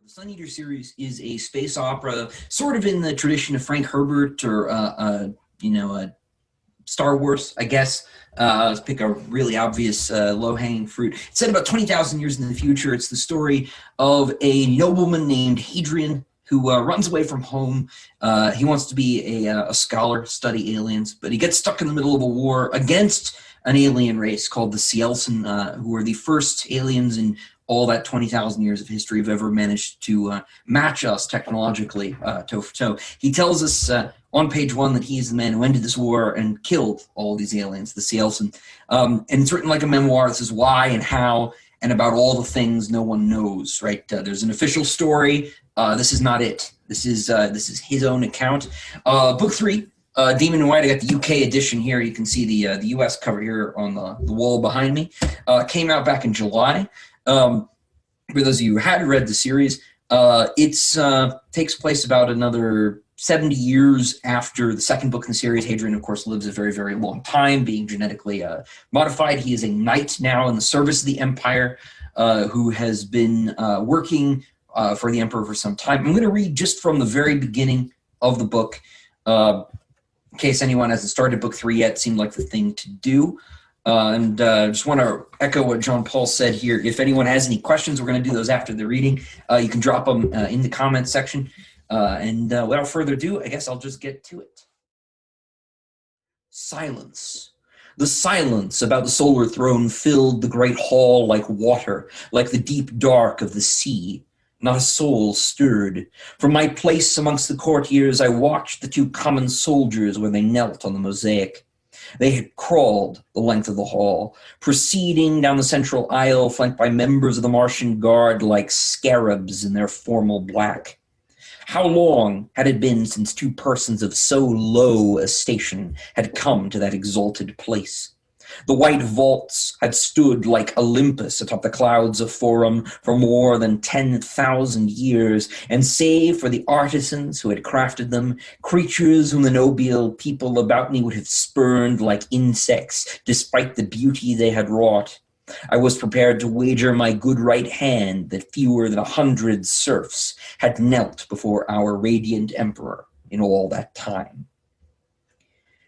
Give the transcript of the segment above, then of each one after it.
The Sun Eater series is a space opera, sort of in the tradition of Frank Herbert or Star Wars, I guess. Let's pick a really obvious low-hanging fruit. It's set about 20,000 years in the future. It's the story of a nobleman named Hadrian who runs away from home. He wants to be a scholar, study aliens, but he gets stuck in the middle of a war against an alien race called the Cielsen, who are the first aliens in all that 20,000 years of history have ever managed to match us technologically toe for toe. He tells us on page 1 that he is the man who ended this war and killed all these aliens, the Cielsen. And it's written like a memoir. This is why and how and about all the things no one knows, right? There's an official story. This is not it. This is his own account. Book 3, Demon in White. I got the UK edition here. You can see the US cover here on the wall behind me. Came out back in July. For those of you who hadn't read the series, it takes place about another 70 years after the second book in the series. Hadrian, of course, lives a very, very long time, being genetically modified. He is a knight now in the service of the Empire, who has been working for the Emperor for some time. I'm going to read just from the very beginning of the book, in case anyone hasn't started book 3 yet. It seemed like the thing to do. And just want to echo what John Paul said here. If anyone has any questions, we're going to do those after the reading. You can drop them in the comments section. And without further ado, I guess I'll just get to it. Silence. The silence about the solar throne filled the great hall like water, like the deep dark of the sea. Not a soul stirred. From my place amongst the courtiers, I watched the 2 common soldiers where they knelt on the mosaic. They had crawled the length of the hall, proceeding down the central aisle, flanked by members of the Martian Guard like scarabs in their formal black. How long had it been since 2 persons of so low a station had come to that exalted place? The white vaults had stood like Olympus atop the clouds of Forum for more than 10,000 years, and save for the artisans who had crafted them, creatures whom the nobile people about me would have spurned like insects, despite the beauty they had wrought, I was prepared to wager my good right hand that fewer than 100 serfs had knelt before our radiant emperor in all that time.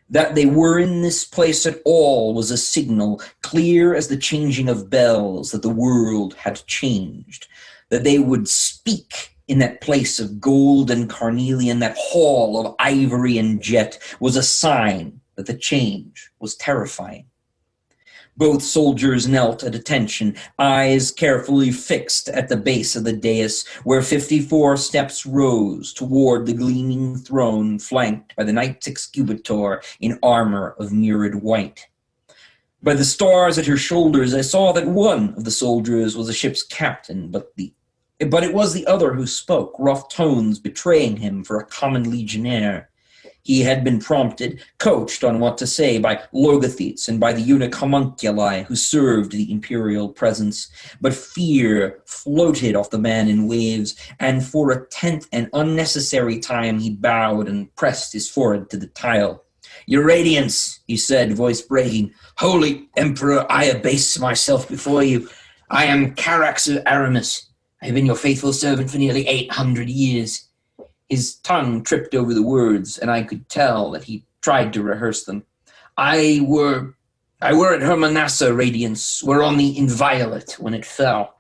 That they were in this place at all was a signal, clear as the changing of bells, that the world had changed, that they would speak in that place of gold and carnelian, that hall of ivory and jet, was a sign that the change was terrifying. Both soldiers knelt at attention, eyes carefully fixed at the base of the dais, where 54 steps rose toward the gleaming throne, flanked by the Knights Excubator in armor of mirrored white. By the stars at her shoulders, I saw that one of the soldiers was a ship's captain, but it was the other who spoke, rough tones betraying him for a common legionnaire. He had been prompted, coached on what to say by logothetes and by the eunuch homunculi who served the imperial presence. But fear floated off the man in waves, and for a 10th and unnecessary time he bowed and pressed his forehead to the tile. "Your Radiance," he said, voice breaking, "Holy Emperor, I abase myself before you. I am Carax of Aramis. I have been your faithful servant for nearly 800 years. His tongue tripped over the words, and I could tell that he tried to rehearse them. I were at Hermanassa, Radiance. We're on the Inviolate when it fell.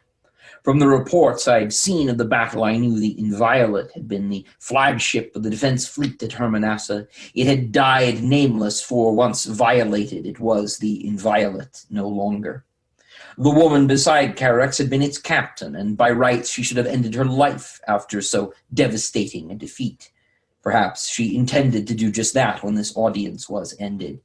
From the reports I'd seen of the battle, I knew the Inviolate had been the flagship of the defense fleet at Hermanassa. It had died nameless, for once violated, it was the Inviolate no longer. The woman beside Carax had been its captain, and by rights she should have ended her life after so devastating a defeat. Perhaps she intended to do just that when this audience was ended.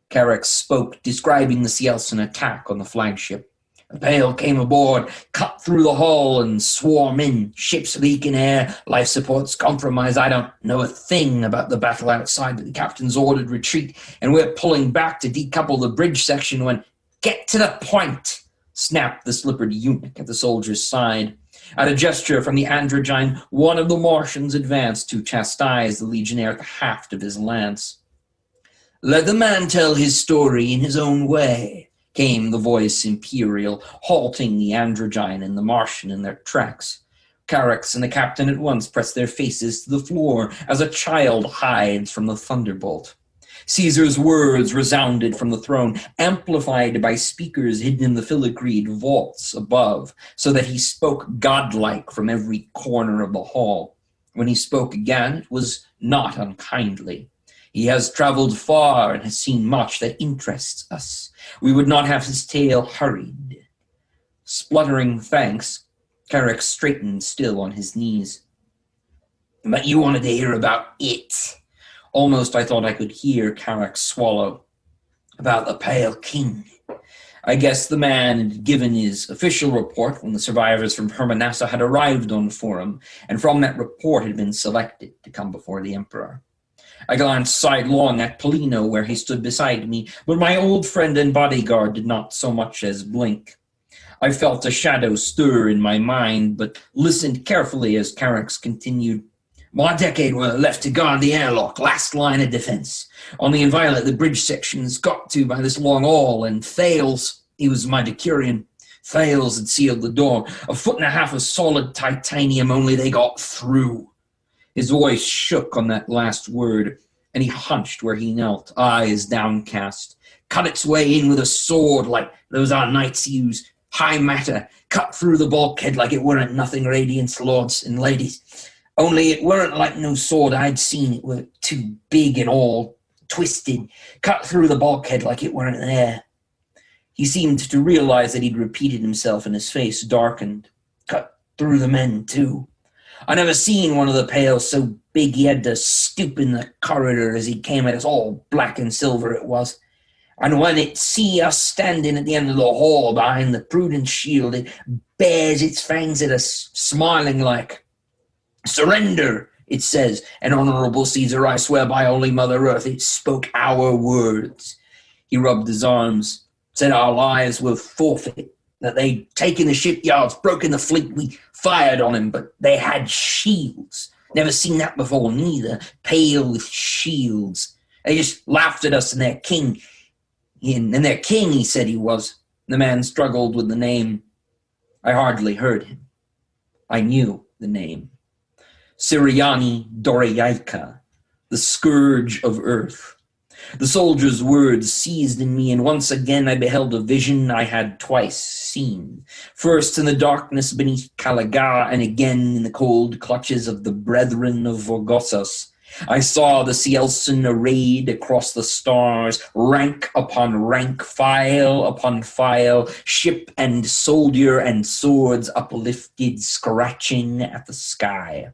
Carax spoke, describing the Cielsen attack on the flagship. "A bale came aboard, cut through the hull, and swarm in. Ship's leaking air, life support's compromised. I don't know a thing about the battle outside, but the captain's ordered retreat, and we're pulling back to decouple the bridge section when—" "Get to the point," snapped the slippered eunuch at the soldier's side. At a gesture from the androgyne, one of the Martians advanced to chastise the legionnaire at the haft of his lance. "Let the man tell his story in his own way," came the voice imperial, halting the androgyne and the Martian in their tracks. Carax and the captain at once pressed their faces to the floor as a child hides from the thunderbolt. Caesar's words resounded from the throne, amplified by speakers hidden in the filigreed vaults above, so that he spoke godlike from every corner of the hall. When he spoke again, it was not unkindly. He has traveled far and has seen much that interests us. We would not have his tale hurried. Spluttering thanks, Carax straightened still on his knees. But you wanted to hear about it. Almost I thought I could hear Carax swallow. About the Pale King. I guess the man had given his official report when the survivors from Hermanassa had arrived on Forum, and from that report had been selected to come before the Emperor. I glanced sidelong at Polino where he stood beside me, but my old friend and bodyguard did not so much as blink. I felt a shadow stir in my mind, but listened carefully as Carax continued. My decade were left to guard the airlock, last line of defense. On the Inviolate, the bridge sections got to by this long all, and Thales, he was my Decurion, Thales had sealed the door. 1.5 feet of solid titanium, only they got through. His voice shook on that last word, and he hunched where he knelt, eyes downcast. Cut its way in with a sword like those our knights use. High matter, cut through the bulkhead like it weren't nothing, radiance, lords and ladies. Only it weren't like no sword I'd seen. It were too big and all twisted. Cut through the bulkhead like it weren't there. He seemed to realize that he'd repeated himself, and his face darkened. Cut through the men, too. I never seen one of the Pales so big he had to stoop in the corridor as he came at us, all black and silver it was. And when it see us standing at the end of the hall behind the prudent shield, it bares its fangs at us, smiling like, surrender, it says, and honorable Caesar, I swear by Holy Mother Earth, it spoke our words. He rubbed his arms, said our lives were forfeit, that they'd taken the shipyards, broken the fleet. We fired on him, but they had shields. Never seen that before, neither. Pale with shields. They just laughed at us and their king. And their king, he said he was. The man struggled with the name. I hardly heard him. I knew the name. Siriani Doriaika, the scourge of earth. The soldier's words seized in me, and once again I beheld a vision I had twice seen. First in the darkness beneath Calaga, and again in the cold clutches of the brethren of Vorgossos. I saw the Cielson arrayed across the stars, rank upon rank, file upon file, ship and soldier and swords uplifted, scratching at the sky.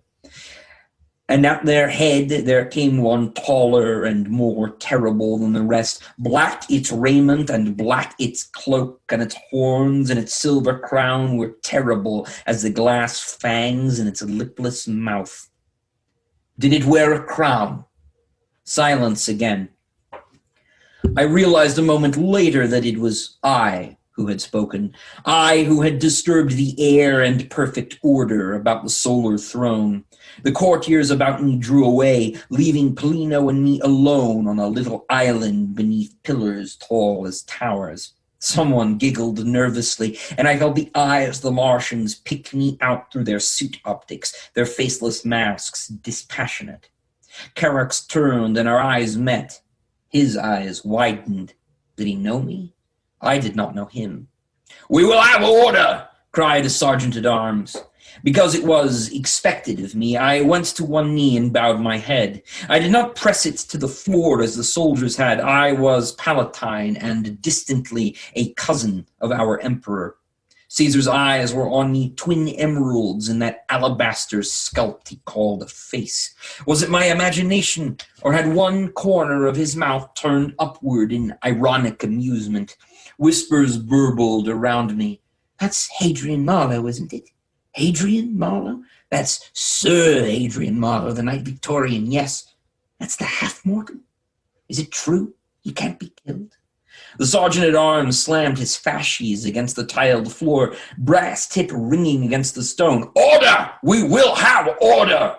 And at their head there came one taller and more terrible than the rest. Black its raiment and black its cloak, and its horns and its silver crown were terrible as the glass fangs in its lipless mouth. Did it wear a crown? Silence again. I realized a moment later that it was I who had spoken. I who had disturbed the air and perfect order about the solar throne. The courtiers about me drew away, leaving Polino and me alone on a little island beneath pillars tall as towers. Someone giggled nervously, and I felt the eyes of the Martians pick me out through their suit optics, their faceless masks dispassionate. Carax turned, and our eyes met. His eyes widened. Did he know me? I did not know him. "We will have order!" cried a sergeant-at-arms. Because it was expected of me, I went to one knee and bowed my head. I did not press it to the floor as the soldiers had. I was Palatine and distantly a cousin of our emperor. Caesar's eyes were on me, twin emeralds in that alabaster sculpt he called a face. Was it my imagination, or had one corner of his mouth turned upward in ironic amusement? Whispers burbled around me. "That's Hadrian Marlowe, isn't it? Hadrian Marlowe? That's Sir Hadrian Marlowe, the Knight Victorian, yes. That's the half-mortal. Is it true? He can't be killed." The sergeant-at-arms slammed his fasces against the tiled floor, brass tip ringing against the stone. "Order! We will have order!"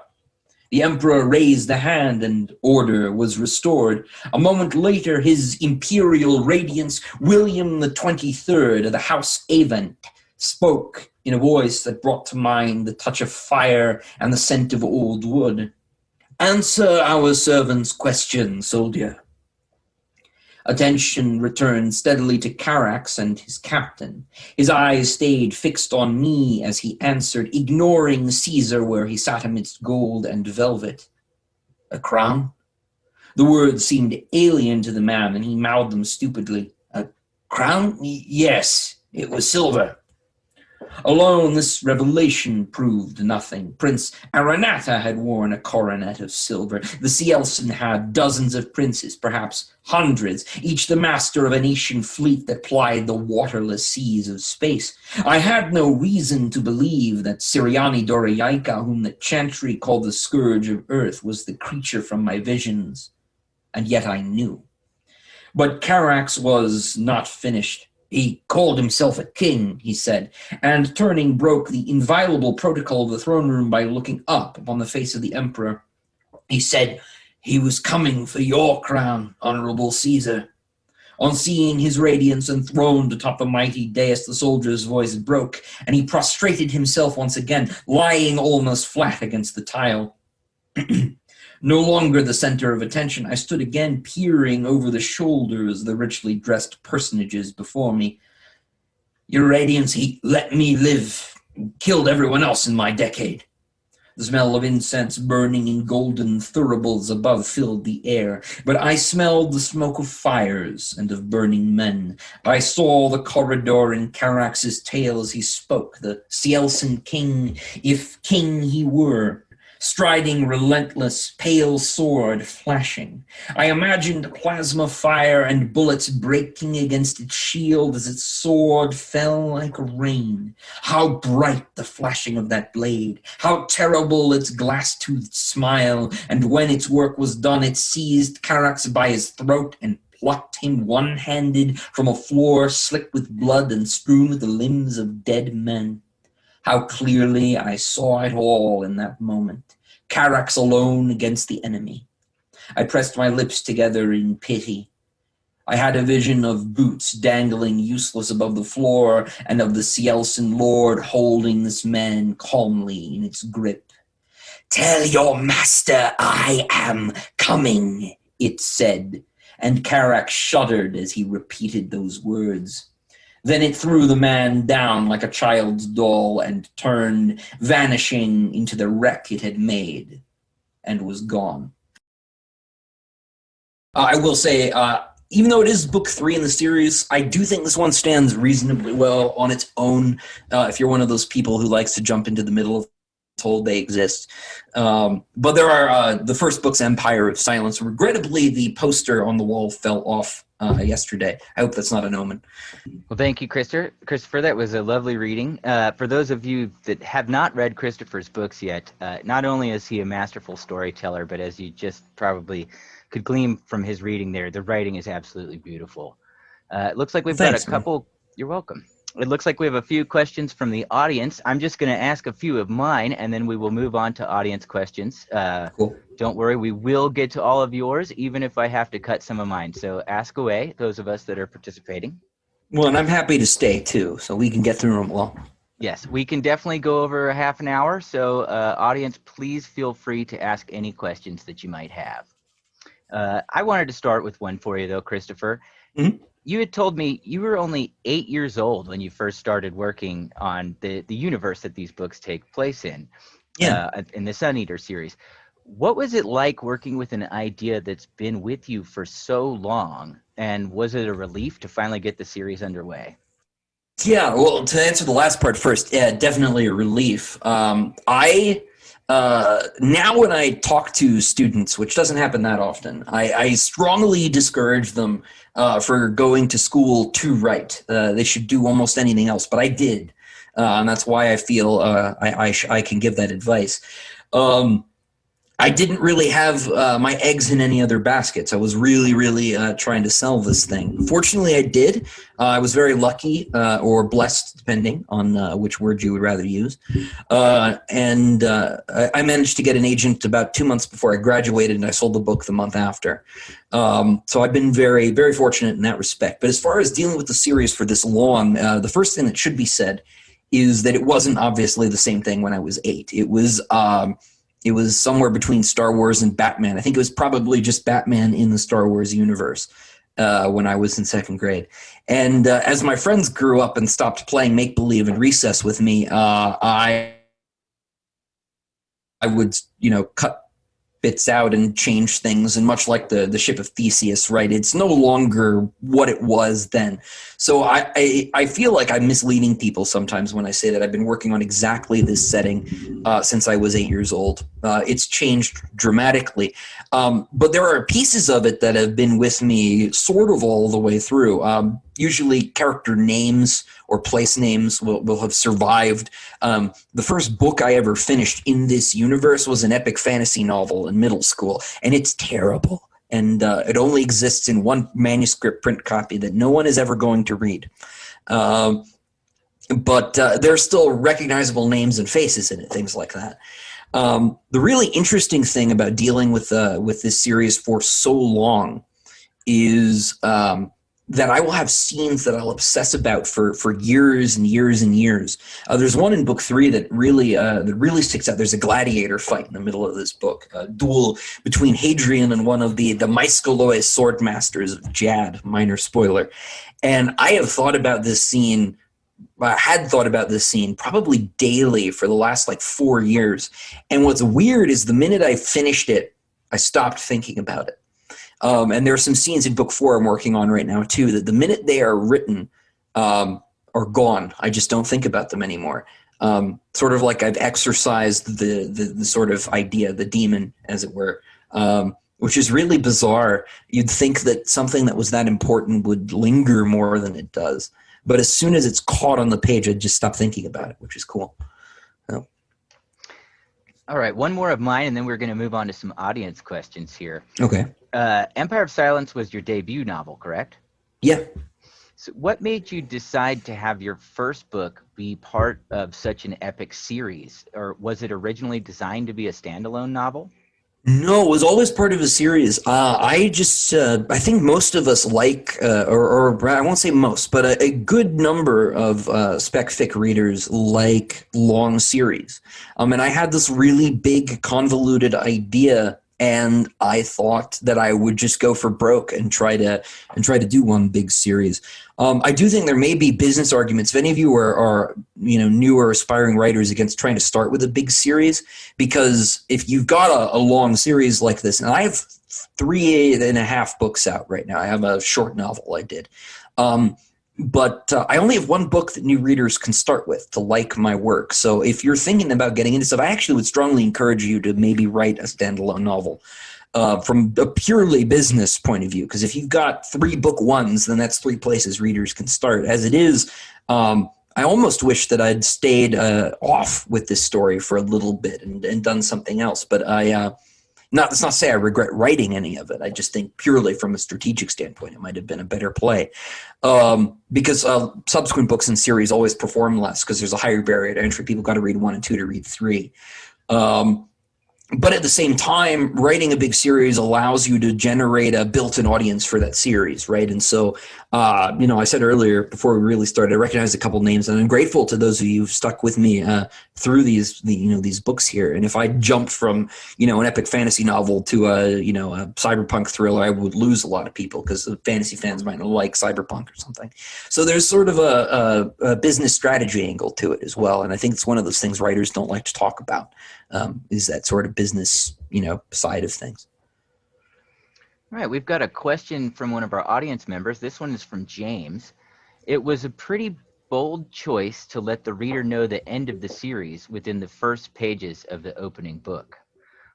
The emperor raised a hand, and order was restored. A moment later, his imperial radiance, William the 23rd of the House Avent, spoke in a voice that brought to mind the touch of fire and the scent of old wood. "Answer our servant's question, soldier." Attention returned steadily to Carax and his captain. His eyes stayed fixed on me as he answered, ignoring Caesar where he sat amidst gold and velvet. "A crown?" The words seemed alien to the man, and he mouthed them stupidly. "A crown? Yes, it was silver." Alone, this revelation proved nothing. Prince Aranata had worn a coronet of silver. The Cielsen had dozens of princes, perhaps hundreds, each the master of an ancient fleet that plied the waterless seas of space. I had no reason to believe that Siriani Doriaika, whom the chantry called the scourge of earth, was the creature from my visions. And yet I knew. But Carax was not finished. "He called himself a king," he said, and turning broke the inviolable protocol of the throne room by looking up upon the face of the emperor. He said, "He was coming for your crown, honorable Caesar." On seeing his radiance enthroned atop the mighty dais, the soldier's voice broke, and he prostrated himself once again, lying almost flat against the tile. No longer the center of attention, I stood again peering over the shoulders of the richly dressed personages before me. "Your Radiance, he let me live, killed everyone else in my decade." The smell of incense burning in golden thuribles above filled the air, but I smelled the smoke of fires and of burning men. I saw the corridor in Carax's tale as he spoke, the Cielsen king, if king he were, striding relentless, pale sword flashing. I imagined plasma fire and bullets breaking against its shield as its sword fell like rain. How bright the flashing of that blade! How terrible its glass-toothed smile! And when its work was done, it seized Carax by his throat and plucked him one-handed from a floor slick with blood and strewn with the limbs of dead men. How clearly I saw it all in that moment. Carax alone against the enemy. I pressed my lips together in pity. I had a vision of boots dangling useless above the floor and of the Cielsen lord holding this man calmly in its grip. "Tell your master I am coming," it said, and Carax shuddered as he repeated those words. Then it threw the man down like a child's doll and turned, vanishing into the wreck it had made, and was gone. I will say, even though it is book 3 in the series, I do think this one stands reasonably well on its own. If you're one of those people who likes to jump into the middle of told they exist. But there are the first book's Empire of Silence. Regrettably, the poster on the wall fell off yesterday. I hope that's not an omen. Well, thank you, Christopher. That was a lovely reading. For those of you that have not read Christopher's books yet, not only is he a masterful storyteller, but as you just probably could glean from his reading there, the writing is absolutely beautiful. It looks like we've got a couple... Man. You're welcome. It looks like we have a few questions from the audience. I'm just going to ask a few of mine, and then we will move on to audience questions. Cool. Don't worry, we will get to all of yours, even if I have to cut some of mine. So ask away, those of us that are participating. Well, and I'm happy to stay, too, so we can get through them well. Yes, we can definitely go over a half an hour. So audience, please feel free to ask any questions that you might have. I wanted to start with one for you, though, Christopher. Mm-hmm. You had told me you were only 8 years old when you first started working on the universe that these books take place in, in the Sun Eater series. What was it like working with an idea that's been with you for so long, and was it a relief to finally get the series underway? Yeah, well, to answer the last part first, yeah, definitely a relief. Now when I talk to students, which doesn't happen that often, I strongly discourage them for going to school to write. They should do almost anything else, but I did. And that's why I feel I can give that advice. I didn't really have my eggs in any other baskets. I was really trying to sell this thing. Fortunately, I did. I was very lucky or blessed, depending on which word you would rather use. And I managed to get an agent about 2 months before I graduated, and I sold the book the month after. So I've been very fortunate in that respect. But as far as dealing with the series for this long, the first thing that should be said is that it wasn't obviously the same thing when I was 8. It was somewhere between Star Wars and Batman. I think it was probably just Batman in the Star Wars universe when I was in 2nd grade. And as my friends grew up and stopped playing make-believe and recess with me, I would, cut bits out and change things, and much like the ship of Theseus, right? It's no longer what it was then. So I feel like I'm misleading people sometimes when I say that I've been working on exactly this setting since I was 8 years old. It's changed dramatically, but there are pieces of it that have been with me sort of all the way through. Usually character names or place names will have survived. The first book I ever finished in this universe was an epic fantasy novel in middle school, and it's terrible. And it only exists in one manuscript print copy that no one is ever going to read. But there's still recognizable names and faces in it, things like that. The really interesting thing about dealing with this series for so long is that I will have scenes that I'll obsess about for years and years and years. There's one in book 3 that really sticks out. There's a gladiator fight in the middle of this book, a duel between Hadrian and one of the Maescoloe sword masters of Jad, minor spoiler. And I have thought about this scene, had thought about this scene probably daily for the last 4 years. And what's weird is the minute I finished it, I stopped thinking about it. And there are some scenes in book 4 I'm working on right now too, that the minute they are written are gone. I just don't think about them anymore. Sort of like I've exorcised the sort of idea, the demon, as it were, which is really bizarre. You'd think that something that was that important would linger more than it does. But as soon as it's caught on the page, I just stop thinking about it, which is cool. So. All right, one more of mine, and then we're going to move on to some audience questions here. Okay. Empire of Silence was your debut novel, correct? Yeah. So what made you decide to have your first book be part of such an epic series? Or was it originally designed to be a standalone novel? No, it was always part of a series. I think most of us like, or I won't say most, but a good number of spec fic readers like long series. And I had this really big, convoluted idea, and I thought that I would just go for broke and try to do one big series. I do think there may be business arguments. If any of you are new or aspiring writers against trying to start with a big series, because if you've got a long series like this, and I have 3.5 books out right now. I have a short novel I did. But I only have one book that new readers can start with to like my work. So if you're thinking about getting into stuff, I actually would strongly encourage you to maybe write a standalone novel from a purely business point of view. Because if you've got 3 book ones, then that's 3 places readers can start. As it is, I almost wish that I'd stayed off with this story for a little bit and done something else. But that's not to say I regret writing any of it. I just think purely from a strategic standpoint, it might have been a better play. Because subsequent books in series always perform less because there's a higher barrier to entry. People got to read 1 and 2 to read 3. But at the same time, writing a big series allows you to generate a built-in audience for that series, right? And so, I said earlier before we really started, I recognized a couple names, and I'm grateful to those of you who've stuck with me through these books here. And if I jumped from an epic fantasy novel to a cyberpunk thriller, I would lose a lot of people because the fantasy fans might not like cyberpunk or something. So there's sort of a business strategy angle to it as well, and I think it's one of those things writers don't like to talk about. Is that sort of business, side of things. All right, we've got a question from one of our audience members. This one is from James. It was a pretty bold choice to let the reader know the end of the series within the first pages of the opening book.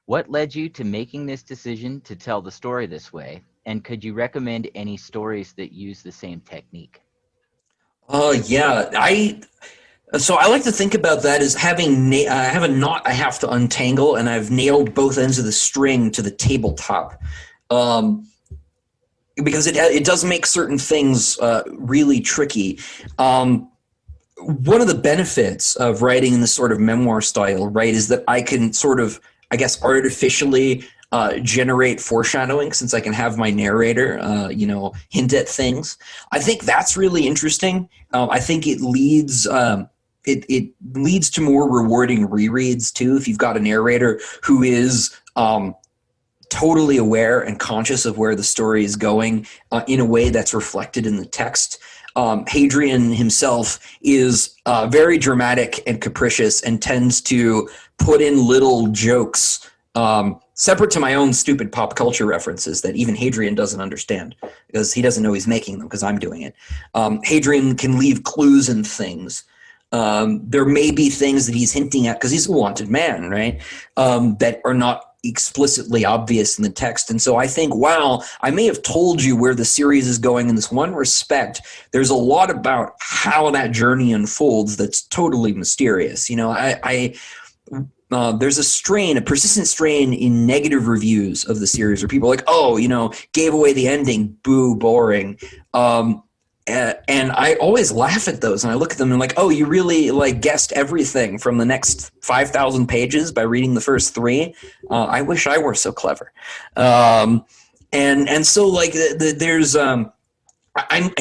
What led you to making this decision to tell the story this way? And could you recommend any stories that use the same technique? So I like to think about that as having I have a knot I have to untangle, and I've nailed both ends of the string to the tabletop, because it does make certain things really tricky. One of the benefits of writing in this sort of memoir style, right, is that I can sort of, I guess, artificially generate foreshadowing, since I can have my narrator, hint at things. I think that's really interesting. I think it leads it leads to more rewarding rereads too if you've got a narrator who is totally aware and conscious of where the story is going in a way that's reflected in the text. Hadrian himself is very dramatic and capricious and tends to put in little jokes separate to my own stupid pop culture references that even Hadrian doesn't understand because he doesn't know he's making them because I'm doing it. Hadrian can leave clues and things. There may be things that he's hinting at because he's a wanted man, right? That are not explicitly obvious in the text. And so I think, wow, I may have told you where the series is going in this one respect. There's a lot about how that journey unfolds that's totally mysterious. You know, there's a persistent strain in negative reviews of the series where people are like, oh, you know, gave away the ending, boo, boring. And I always laugh at those, and I look at them and I'm like, oh, you really like guessed everything from the next 5,000 pages by reading the first 3. I wish I were so clever. And so like there's I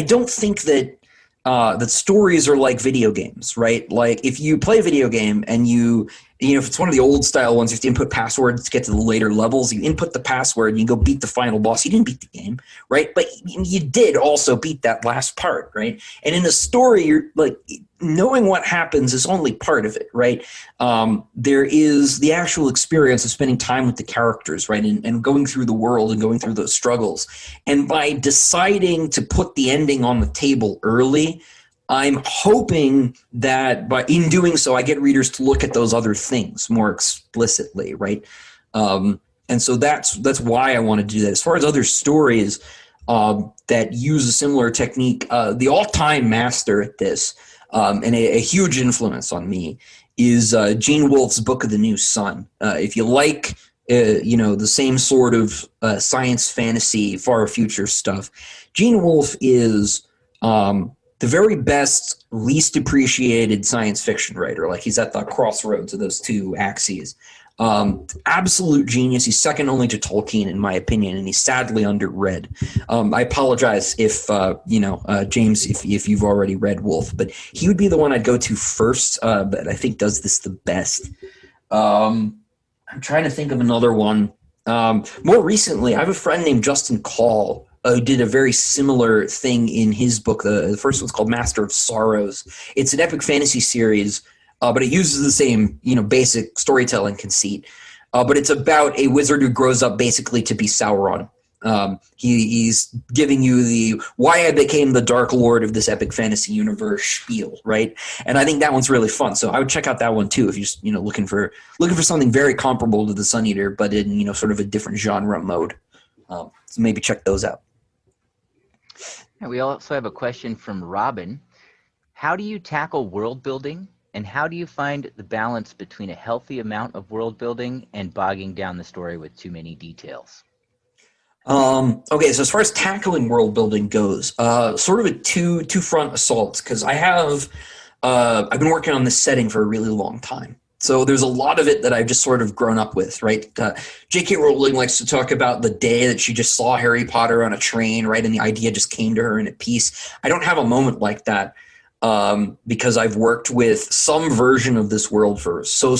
don't think that that stories are like video games, right? Like if you play a video game and you know, if it's one of the old style ones, you have to input passwords to get to the later levels. You input the password and you go beat the final boss. You didn't beat the game, right? But you did also beat that last part, right? And in a story, you're like, knowing what happens is only part of it, right? There is the actual experience of spending time with the characters, right? And going through the world and going through those struggles. And by deciding to put the ending on the table early, I'm hoping that in doing so, I get readers to look at those other things more explicitly, right? And so that's why I want to do that. As far as other stories that use a similar technique, the all-time master at this, and a huge influence on me, is Gene Wolfe's Book of the New Sun. If you like, you know, the same sort of science fantasy, far future stuff, Gene Wolfe is the very best, least appreciated science fiction writer. Like he's at the crossroads of those two axes. Absolute genius. He's second only to Tolkien, in my opinion, and he's sadly underread. I apologize if, James, if you've already read Wolfe, but he would be the one I'd go to first, but I think does this the best. I'm trying to think of another one. More recently, I have a friend named Justin Call, who did a very similar thing in his book. The first one's called Master of Sorrows. It's an epic fantasy series, but it uses the same, basic storytelling conceit. But it's about a wizard who grows up basically to be Sauron. He's giving you the why I became the Dark Lord of this epic fantasy universe spiel, right? And I think that one's really fun. So I would check out that one too if you're just, looking for something very comparable to the Sun Eater, but in sort of a different genre mode. So maybe check those out. We also have a question from Robin. How do you tackle world building, and how do you find the balance between a healthy amount of world building and bogging down the story with too many details? Okay, so as far as tackling world building goes, sort of a two-front assault, because I've been working on this setting for a really long time. So there's a lot of it that I've just sort of grown up with, right? J.K. Rowling likes to talk about the day that she just saw Harry Potter on a train, right? And the idea just came to her in a piece. I don't have a moment like that because I've worked with some version of this world for so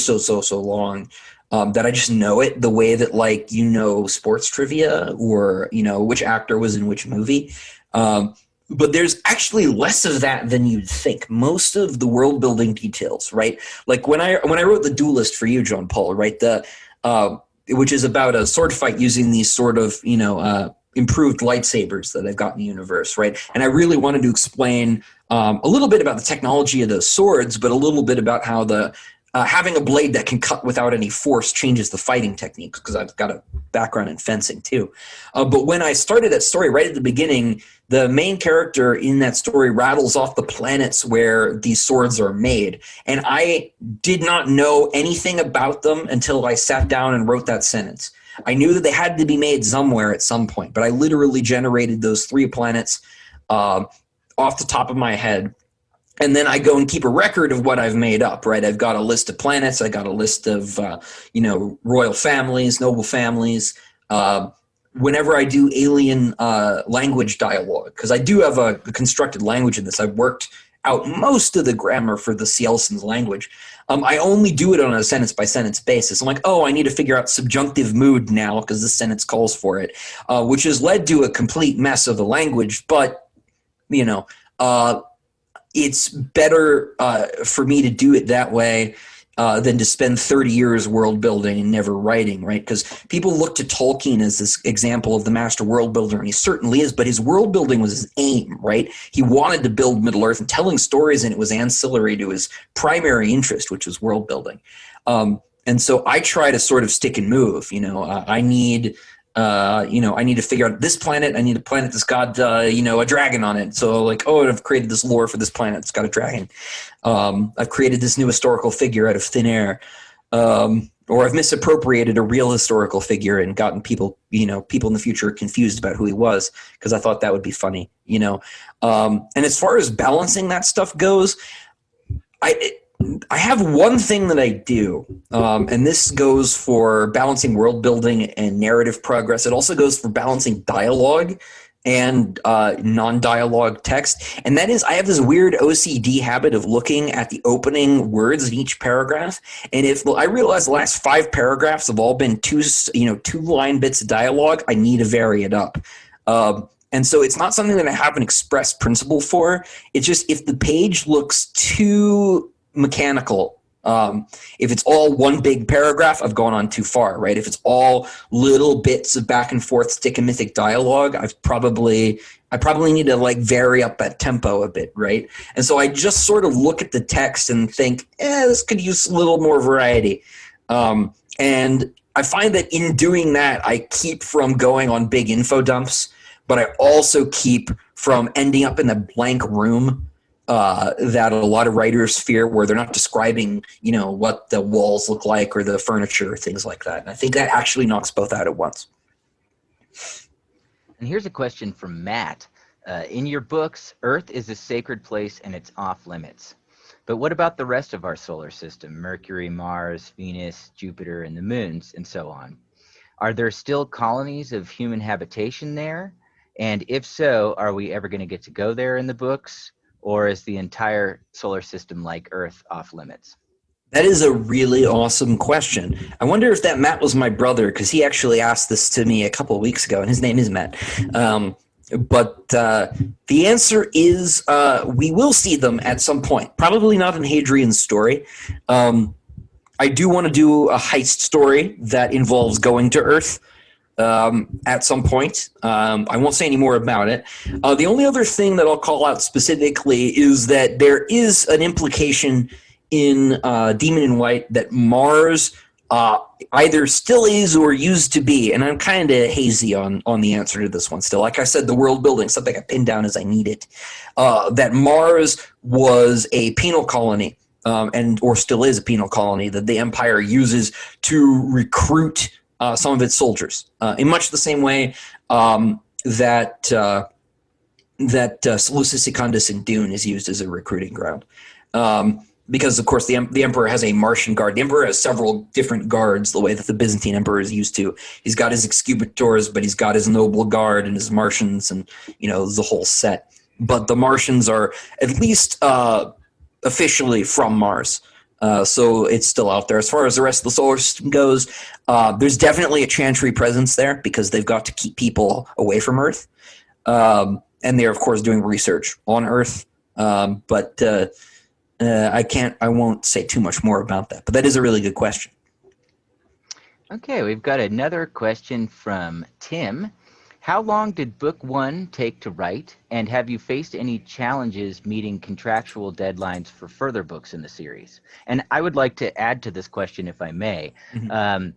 long that I just know it the way that sports trivia or, which actor was in which movie. But there's actually less of that than you'd think. Most of the world building details, right? Like when I wrote The Duelist for you, John Paul, right? Which is about a sword fight using these sort of, improved lightsabers that I've got in the universe, right? And I really wanted to explain a little bit about the technology of those swords, but a little bit about how having a blade that can cut without any force changes the fighting techniques, because I've got a background in fencing too. But when I started that story right at the beginning, the main character in that story rattles off the planets where these swords are made. And I did not know anything about them until I sat down and wrote that sentence. I knew that they had to be made somewhere at some point, but I literally generated those 3 planets off the top of my head. And then I go and keep a record of what I've made up, right? I've got a list of planets. I got a list of, royal families, noble families. Whenever I do alien language dialogue, because I do have a constructed language in this. I've worked out most of the grammar for the Cielson's language. I only do it on a sentence-by-sentence basis. I'm like, oh, I need to figure out subjunctive mood now because the sentence calls for it, which has led to a complete mess of the language. But, it's better for me to do it that way than to spend 30 years world building and never writing, right? Because people look to Tolkien as this example of the master world builder, and he certainly is, but his world building was his aim, right? He wanted to build Middle-earth, and telling stories, and it was ancillary to his primary interest, which was world building. And so I try to sort of stick and move. I need to figure out this planet. I need a planet that's got, a dragon on it. So like, oh, I've created this lore for this planet. It's got a dragon. I've created this new historical figure out of thin air. Or I've misappropriated a real historical figure and gotten people in the future confused about who he was because I thought that would be funny, And as far as balancing that stuff goes, I have one thing that I do, and this goes for balancing world building and narrative progress. It also goes for balancing dialogue and non-dialogue text, and that is I have this weird OCD habit of looking at the opening words in each paragraph, and if I realize the last 5 paragraphs have all been two-line bits of dialogue, I need to vary it up. And so it's not something that I have an express principle for. It's just if the page looks too mechanical, if it's all one big paragraph, I've gone on too far, right? If it's all little bits of back and forth stick-and-mythic dialogue, I probably need to vary up that tempo a bit, right? And so I just sort of look at the text and think, this could use a little more variety. And I find that in doing that, I keep from going on big info dumps, but I also keep from ending up in the blank room that a lot of writers fear, where they're not describing, what the walls look like or the furniture, things like that. And I think that actually knocks both out at once. And here's a question from Matt. In your books, Earth is a sacred place and it's off limits. But what about the rest of our solar system? Mercury, Mars, Venus, Jupiter, and the moons, and so on. Are there still colonies of human habitation there? And if so, are we ever going to get to go there in the books? Or is the entire solar system like Earth off limits? That is a really awesome question. I wonder if that Matt was my brother, because he actually asked this to me a couple of weeks ago, and his name is Matt. But the answer is we will see them at some point. Probably not in Hadrian's story. I do want to do a heist story that involves going to Earth. At some point. I won't say any more about it. The only other thing that I'll call out specifically is that there is an implication in Demon in White that Mars either still is or used to be, and I'm kind of hazy on the answer to this one still. Like I said, the world building, something I pinned down as I need it, that Mars was a penal colony, or still is a penal colony that the Empire uses to recruit some of its soldiers, in much the same way that Seleucus Secundus in Dune is used as a recruiting ground. Because, of course, the emperor has a Martian guard. The emperor has several different guards, the way that the Byzantine emperor is used to. He's got his excubitors, but he's got his noble guard and his Martians and, the whole set. But the Martians are at least officially from Mars. So it's still out there. As far as the rest of the solar system goes, there's definitely a Chantry presence there because they've got to keep people away from Earth. And they're, of course, doing research on Earth. But I won't say too much more about that. But that is a really good question. Okay, we've got another question from Tim. How long did book 1 take to write, and have you faced any challenges meeting contractual deadlines for further books in the series? And I would like to add to this question, if I may. Mm-hmm.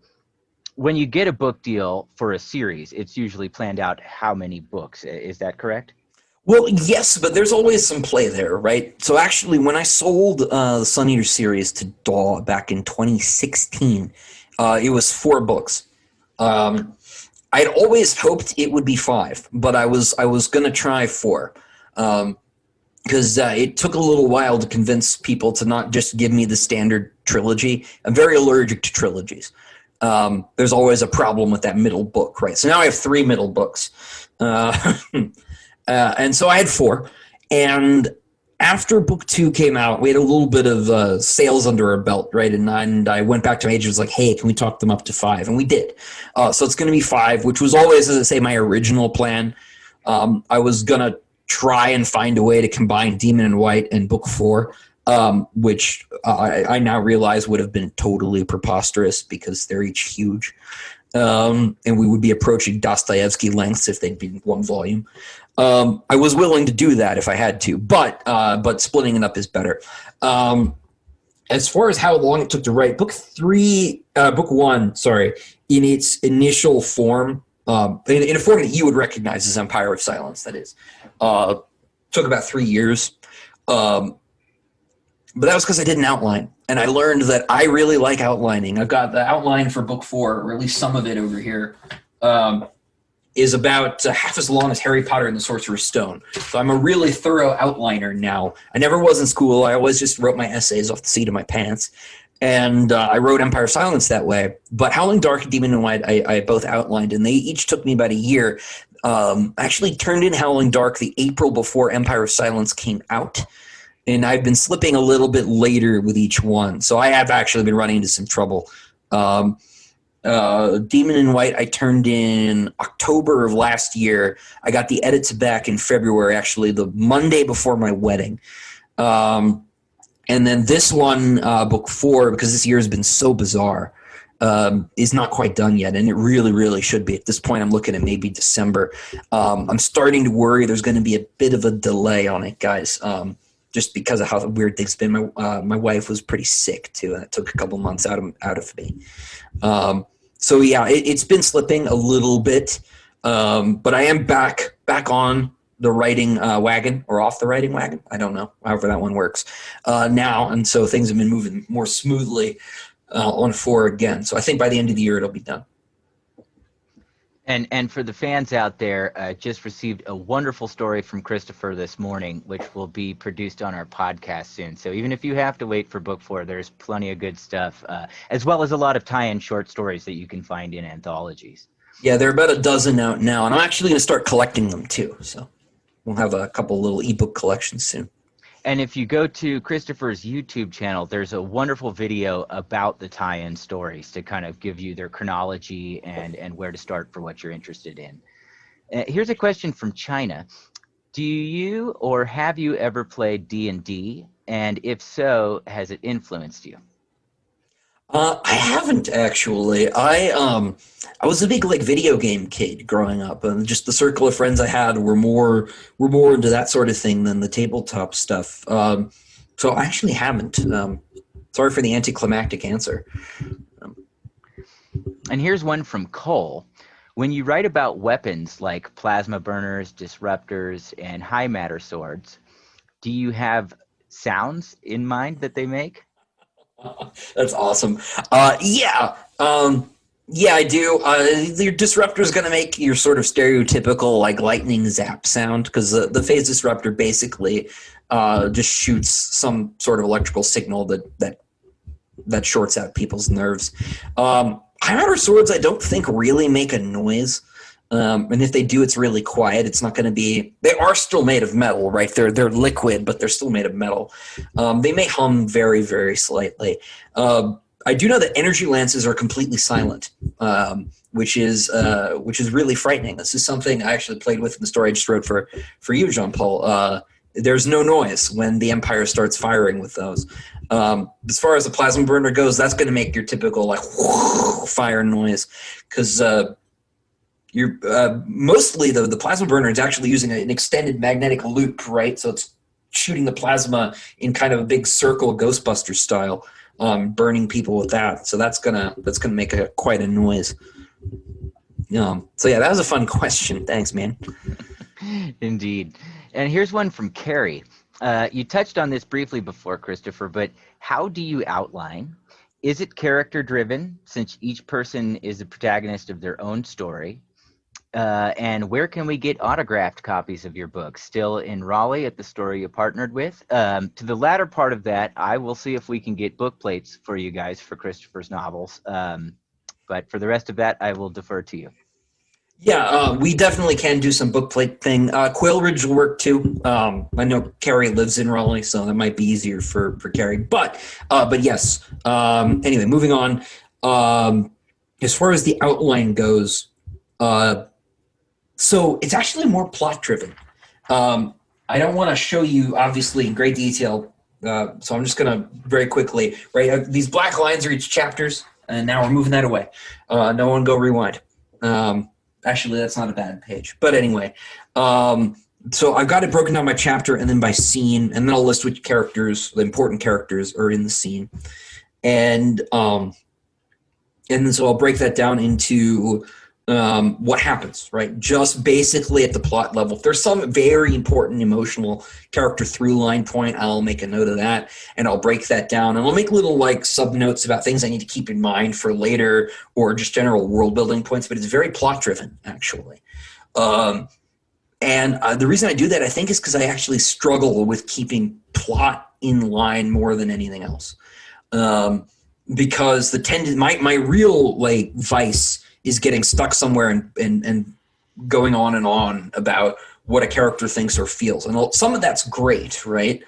When you get a book deal for a series, it's usually planned out how many books. Is that correct? Well, yes, but there's always some play there, right? So actually, when I sold the Sun Eater series to DAW back in 2016, it was 4 books. I'd always hoped it would be 5, but I was going to try 4 because it took a little while to convince people to not just give me the standard trilogy. I'm very allergic to trilogies. There's always a problem with that middle book, right? So now I have 3 middle books. And so I had 4. And after book 2 came out, we had a little bit of sales under our belt, right? And I went back to my agent, was like, hey, can we talk them up to 5? And we did. So it's going to be 5, which was always, as I say, my original plan. I was going to try and find a way to combine Demon in White and book 4, which I now realize would have been totally preposterous because they're each huge. And we would be approaching Dostoevsky lengths if they'd been one volume. I was willing to do that if I had to, but splitting it up is better. As far as how long it took to write, book 1, in its initial form, in a form that you would recognize as Empire of Silence, that is, took about 3 years. But that was because I did an outline, and I learned that I really like outlining. I've got the outline for book 4, or at least some of it over here, is about half as long as Harry Potter and the Sorcerer's Stone. So I'm a really thorough outliner now. I never was in school. I always just wrote my essays off the seat of my pants. And I wrote Empire of Silence that way. But Howling Dark and Demon in White, I both outlined, and they each took me about a year. I actually turned in Howling Dark the April before Empire of Silence came out. And I've been slipping a little bit later with each one. So I have actually been running into some trouble. Demon in White, I turned in October of last year. I got the edits back in February, actually, the Monday before my wedding. And then this one, book 4, because this year has been so bizarre, is not quite done yet. And it really, really should be. At this point, I'm looking at maybe December. I'm starting to worry there's going to be a bit of a delay on it, guys. Just because of how weird things have been. My wife was pretty sick too, and it took a couple months out of me. So yeah, it's been slipping a little bit, but I am back on the writing wagon, or off the writing wagon. I don't know, however that one works now, and so things have been moving more smoothly on 4 again. So I think by the end of the year it'll be done. And for the fans out there, just received a wonderful story from Christopher this morning, which will be produced on our podcast soon. So even if you have to wait for book 4, there's plenty of good stuff, as well as a lot of tie-in short stories that you can find in anthologies. Yeah, there are about a dozen out now, and I'm actually going to start collecting them too. So we'll have a couple little ebook collections soon. And if you go to Christopher's YouTube channel, there's a wonderful video about the tie-in stories to kind of give you their chronology and where to start for what you're interested in. Here's a question from China. Do you or have you ever played D&D? And if so, has it influenced you? I haven't actually. I was a big video game kid growing up, and just the circle of friends I had were more into that sort of thing than the tabletop stuff. So I actually haven't. Sorry for the anticlimactic answer. And here's one from Cole. When you write about weapons like plasma burners, disruptors, and high matter swords, do you have sounds in mind that they make? That's awesome. Yeah, I do. Your disruptor is going to make your sort of stereotypical lightning zap sound, because the phase disruptor basically just shoots some sort of electrical signal that shorts out people's nerves. High matter swords, I don't think really make a noise. And if they do, it's really quiet. It's not going to be. They are still made of metal, right? They're liquid, but they're still made of metal. They may hum very, very slightly. I do know that energy lances are completely silent, which is really frightening. This is something I actually played with in the story I just wrote for you, Jean-Paul. There's no noise when the Empire starts firing with those. As far as the plasma burner goes, that's going to make your typical fire noise, because you're mostly the plasma burner is actually using an extended magnetic loop, right? So it's shooting the plasma in kind of a big circle, Ghostbuster style, burning people with that. So that's gonna make quite a noise. So yeah, that was a fun question. Thanks, man. Indeed. And here's one from Carrie. You touched on this briefly before, Christopher, but how do you outline? Is it character driven, since each person is the protagonist of their own story? And where can we get autographed copies of your book? Still in Raleigh at the store you partnered with? To the latter part of that, I will see if we can get book plates for you guys for Christopher's novels. But for the rest of that, I will defer to you. Yeah, we definitely can do some book plate thing. Quailridge will work too. I know Carrie lives in Raleigh, so that might be easier for Carrie. But yes. Anyway, moving on. Um, as far as the outline goes, uh, so it's actually more plot driven. I don't want to show you obviously in great detail, so I'm just going to very quickly. Right, these black lines are each chapters, and now we're moving that away. No one go rewind. Um, Actually, that's not a bad page. But anyway, so I've got it broken down by chapter and then by scene, and then I'll list which characters, the important characters, are in the scene, and and then so I'll break that down into what happens, right? Just basically at the plot level. If there's some very important emotional character through line point, I'll make a note of that and I'll break that down. And I'll make little like sub notes about things I need to keep in mind for later or just general world building points, but it's very plot driven, actually. And the reason I do that, I think, is because I actually struggle with keeping plot in line more than anything else. Because my real like vice is getting stuck somewhere and going on about what a character thinks or feels. And some of that's great, right?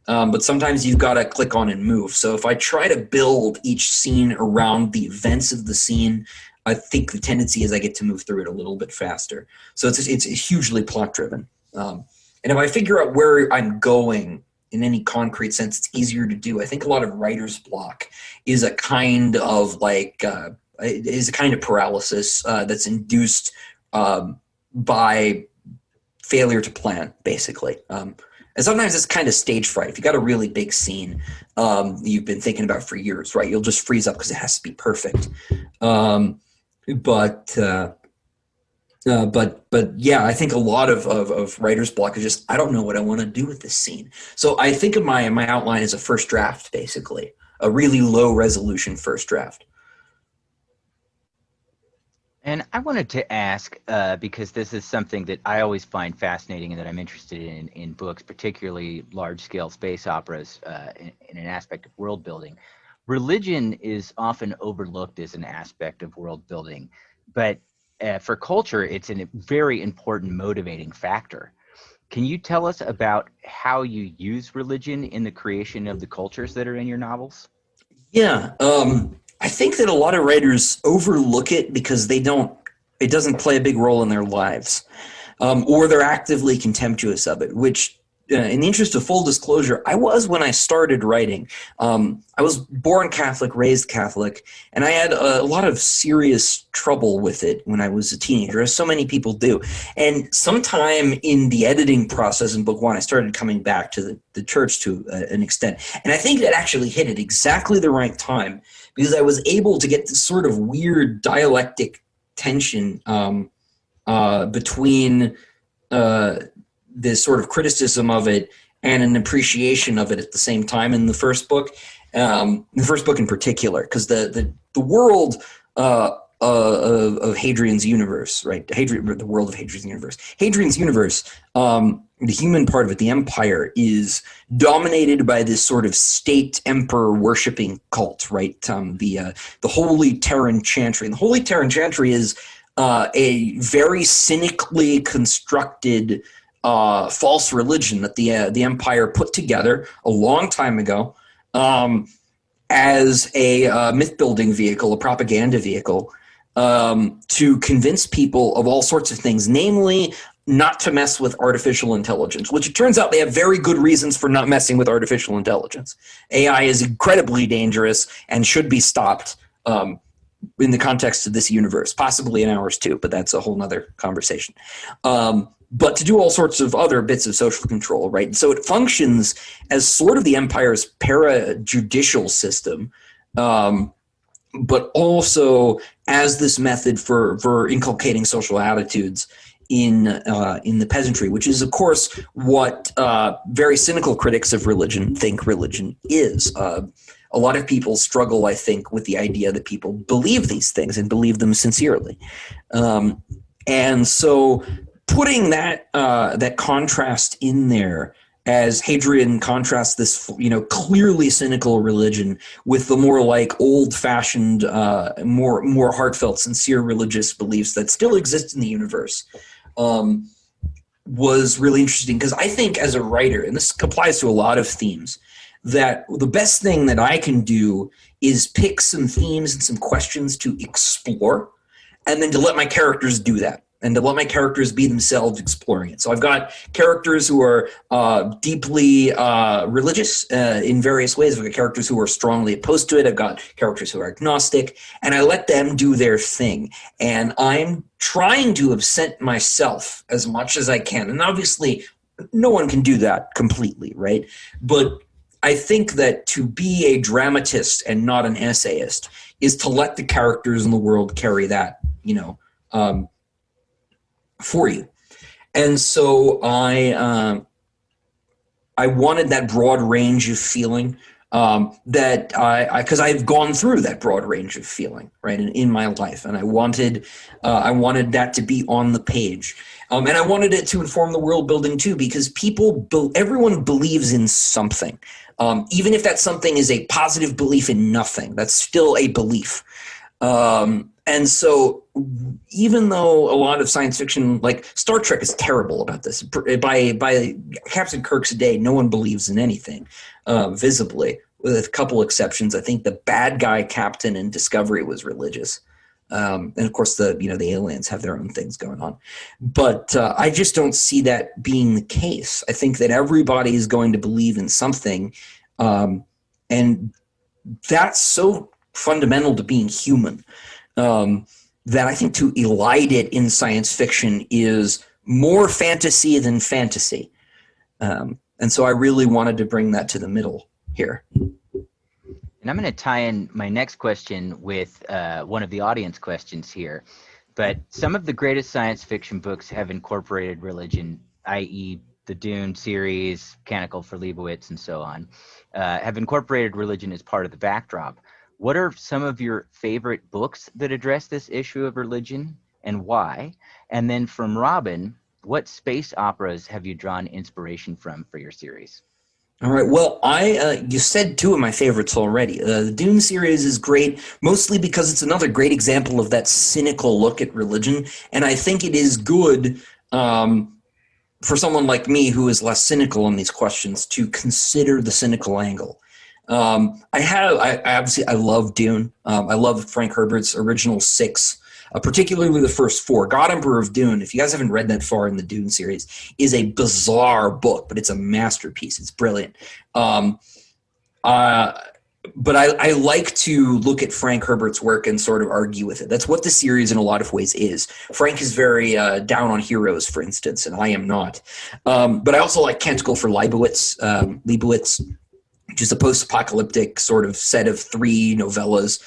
But sometimes you've got to click on and move. So if I try to build each scene around the events of the scene, I think the tendency is I get to move through it a little bit faster. So it's hugely plot driven. And if I figure out where I'm going in any concrete sense, it's easier to do. I think a lot of writer's block is a kind of paralysis that's induced by failure to plan, basically. And sometimes it's kind of stage fright. If you got a really big scene you've been thinking about for years, right? You'll just freeze up because it has to be perfect. But yeah, I think a lot of writer's block is just, I don't know what I want to do with this scene. So I think of my outline as a first draft, basically, a really low resolution first draft. And I wanted to ask, because this is something that I always find fascinating and that I'm interested in books, particularly large-scale space operas, in an aspect of world building. Religion is often overlooked as an aspect of world building, but for culture, it's a very important motivating factor. Can you tell us about how you use religion in the creation of the cultures that are in your novels? Yeah, I think that a lot of writers overlook it because it doesn't play a big role in their lives, or they're actively contemptuous of it, which, in the interest of full disclosure, I was when I started writing. I was born Catholic, raised Catholic, and I had a lot of serious trouble with it when I was a teenager, as so many people do. And sometime in the editing process in book one, I started coming back to the church to an extent. And I think that actually hit at exactly the right time, because I was able to get this sort of weird dialectic tension between this sort of criticism of it and an appreciation of it at the same time in the first book in particular, because the world of Hadrian's universe, right? The world of Hadrian's universe. Hadrian's universe, the human part of it, the empire, is dominated by this sort of state emperor worshipping cult, right? The Holy Terran Chantry. And the Holy Terran Chantry is a very cynically constructed false religion that the empire put together a long time ago as a myth-building vehicle, a propaganda vehicle, to convince people of all sorts of things, namely not to mess with artificial intelligence, which it turns out they have very good reasons for not messing with artificial intelligence. AI is incredibly dangerous and should be stopped in the context of this universe, possibly in ours too, but that's a whole nother conversation. But to do all sorts of other bits of social control, right? So it functions as sort of the empire's para-judicial system, but also as this method for inculcating social attitudes in the peasantry, which is, of course, what very cynical critics of religion think religion is. A lot of people struggle, I think, with the idea that people believe these things and believe them sincerely. And so putting that contrast in there as Hadrian contrasts this, clearly cynical religion with the more like old-fashioned, more heartfelt, sincere religious beliefs that still exist in the universe, was really interesting. Because I think as a writer, and this applies to a lot of themes, that the best thing that I can do is pick some themes and some questions to explore, and then to let my characters do that, and to let my characters be themselves exploring it. So I've got characters who are deeply religious in various ways. I've got characters who are strongly opposed to it. I've got characters who are agnostic, and I let them do their thing. And I'm trying to absent myself as much as I can. And obviously, no one can do that completely, right? But I think that to be a dramatist and not an essayist is to let the characters in the world carry that, for you. And so I wanted that broad range of feeling, because I've gone through that broad range of feeling, right, in my life, and I wanted that to be on the page, and I wanted it to inform the world building too, because everyone believes in something, even if that something is a positive belief in nothing. That's still a belief. And so even though a lot of science fiction, like Star Trek, is terrible about this, by Captain Kirk's day, no one believes in anything, visibly, with a couple exceptions. I think the bad guy captain in Discovery was religious. And of course the aliens have their own things going on. But I just don't see that being the case. I think that everybody is going to believe in something. And that's so fundamental to being human. That I think to elide it in science fiction is more fantasy than fantasy. And so I really wanted to bring that to the middle here. And I'm going to tie in my next question with one of the audience questions here. But some of the greatest science fiction books have incorporated religion, i.e. the Dune series, Canticle for Leibowitz, and so on, have incorporated religion as part of the backdrop. What are some of your favorite books that address this issue of religion, and why? And then from Robin, what space operas have you drawn inspiration from for your series? All right. Well, you said two of my favorites already. The Dune series is great, mostly because it's another great example of that cynical look at religion, and I think it is good for someone like me who is less cynical on these questions to consider the cynical angle. I love Dune. I love Frank Herbert's original 6, particularly the first 4. God Emperor of Dune, if you guys haven't read that far in the Dune series, is a bizarre book, but it's a masterpiece. It's brilliant. But I like to look at Frank Herbert's work and sort of argue with it. That's what the series in a lot of ways is. Frank is very down on heroes, for instance, and I am not. But I also like Canticle for Leibowitz, which is a post-apocalyptic sort of set of 3 novellas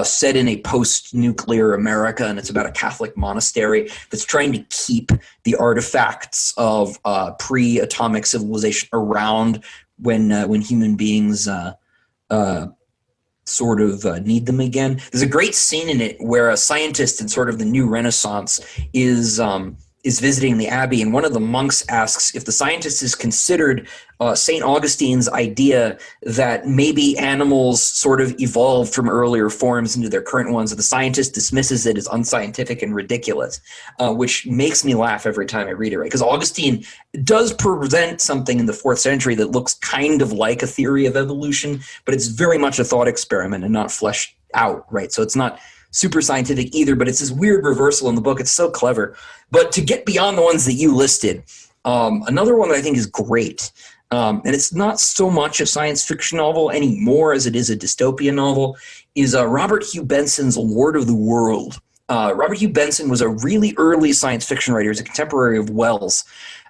set in a post-nuclear America, and it's about a Catholic monastery that's trying to keep the artifacts of pre-atomic civilization around when human beings sort of need them again. There's a great scene in it where a scientist in sort of the new Renaissance is visiting the abbey, and one of the monks asks if the scientist has considered St. Augustine's idea that maybe animals sort of evolved from earlier forms into their current ones, and the scientist dismisses it as unscientific and ridiculous, which makes me laugh every time I read it, right? Because Augustine does present something in the 4th century that looks kind of like a theory of evolution, but it's very much a thought experiment and not fleshed out, right? So it's not super scientific either, but it's this weird reversal in the book. It's so clever. But to get beyond the ones that you listed, another one that I think is great, and it's not so much a science fiction novel anymore as it is a dystopian novel, is Robert Hugh Benson's Lord of the World. Robert Hugh Benson was a really early science fiction writer. He was a contemporary of Wells.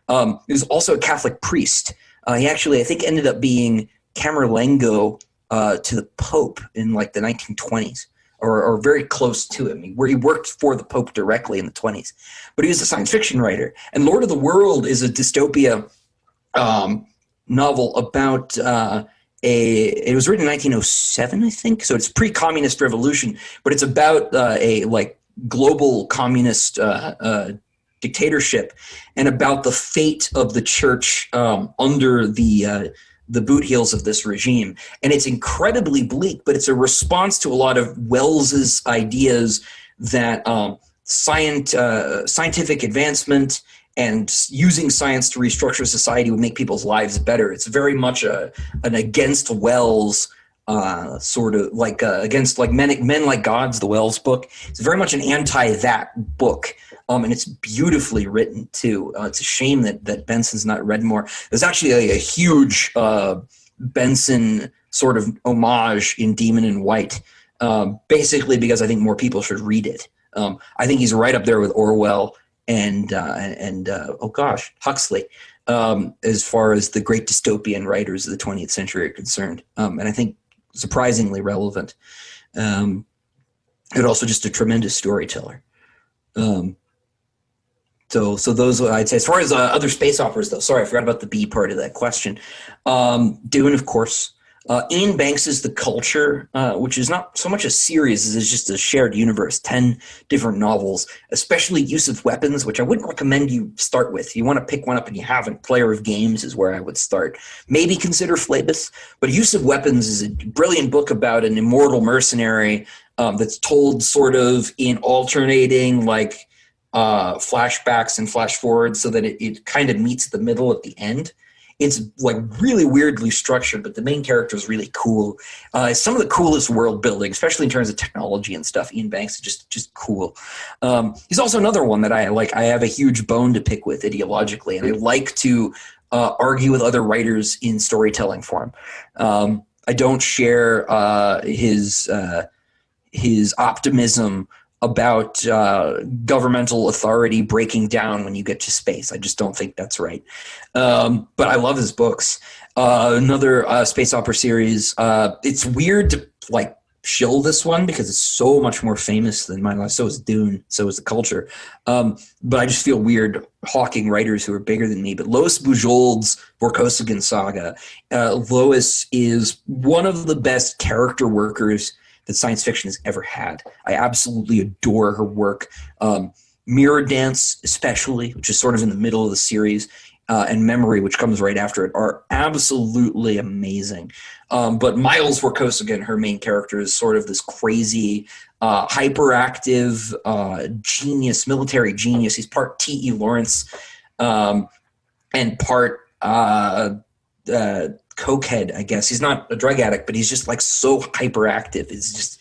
He was also a Catholic priest. He actually, I think, ended up being Camerlengo to the Pope in like the 1920s. Or very close to him, where he worked for the Pope directly in the 20s. But he was a science fiction writer. And Lord of the World is a dystopia novel about it was written in 1907, I think. So it's pre-communist revolution, but it's about a global communist dictatorship and about the fate of the church under the boot heels of this regime. And it's incredibly bleak, but it's a response to a lot of Wells's ideas that scientific advancement and using science to restructure society would make people's lives better. It's very much an against Wells sort of like against like Men Like Gods, the Wells book. It's very much an anti-that book. And it's beautifully written too. It's a shame that Benson's not read more. There's actually a huge Benson sort of homage in Demon in White, basically because I think more people should read it. I think he's right up there with Orwell and Huxley, as far as the great dystopian writers of the 20th century are concerned. And I think surprisingly relevant. And also just a tremendous storyteller. So those, I'd say, as far as other space operas, though, sorry, I forgot about the B part of that question. Dune, of course. Ian Banks's The Culture, which is not so much a series as it's just a shared universe, 10 different novels, especially Use of Weapons, which I wouldn't recommend you start with. You want to pick one up and you haven't. Player of Games is where I would start. Maybe consider Phlebas, but Use of Weapons is a brilliant book about an immortal mercenary that's told sort of in alternating like flashbacks and flash forwards so that it kind of meets the middle at the end. It's like really weirdly structured, but the main character is really cool. Some of the coolest world building, especially in terms of technology and stuff. Ian Banks is just cool. He's also another one that I like. I have a huge bone to pick with ideologically, and I like to argue with other writers in storytelling form. I don't share his optimism about governmental authority breaking down when you get to space. I just don't think that's right. But I love his books. Another space opera series. It's weird to like shill this one because it's so much more famous than mine. So is Dune. So is The Culture. But I just feel weird hawking writers who are bigger than me. But Lois Bujold's Vorkosigan saga. Lois is one of the best character workers that science fiction has ever had. I absolutely adore her work. Mirror Dance, especially, which is sort of in the middle of the series, and Memory, which comes right after it, are absolutely amazing. But Miles Vorkosigan, her main character, is sort of this crazy, hyperactive genius, military genius. He's part T.E. Lawrence and part cokehead, I guess. He's not a drug addict, but he's just like so hyperactive. He's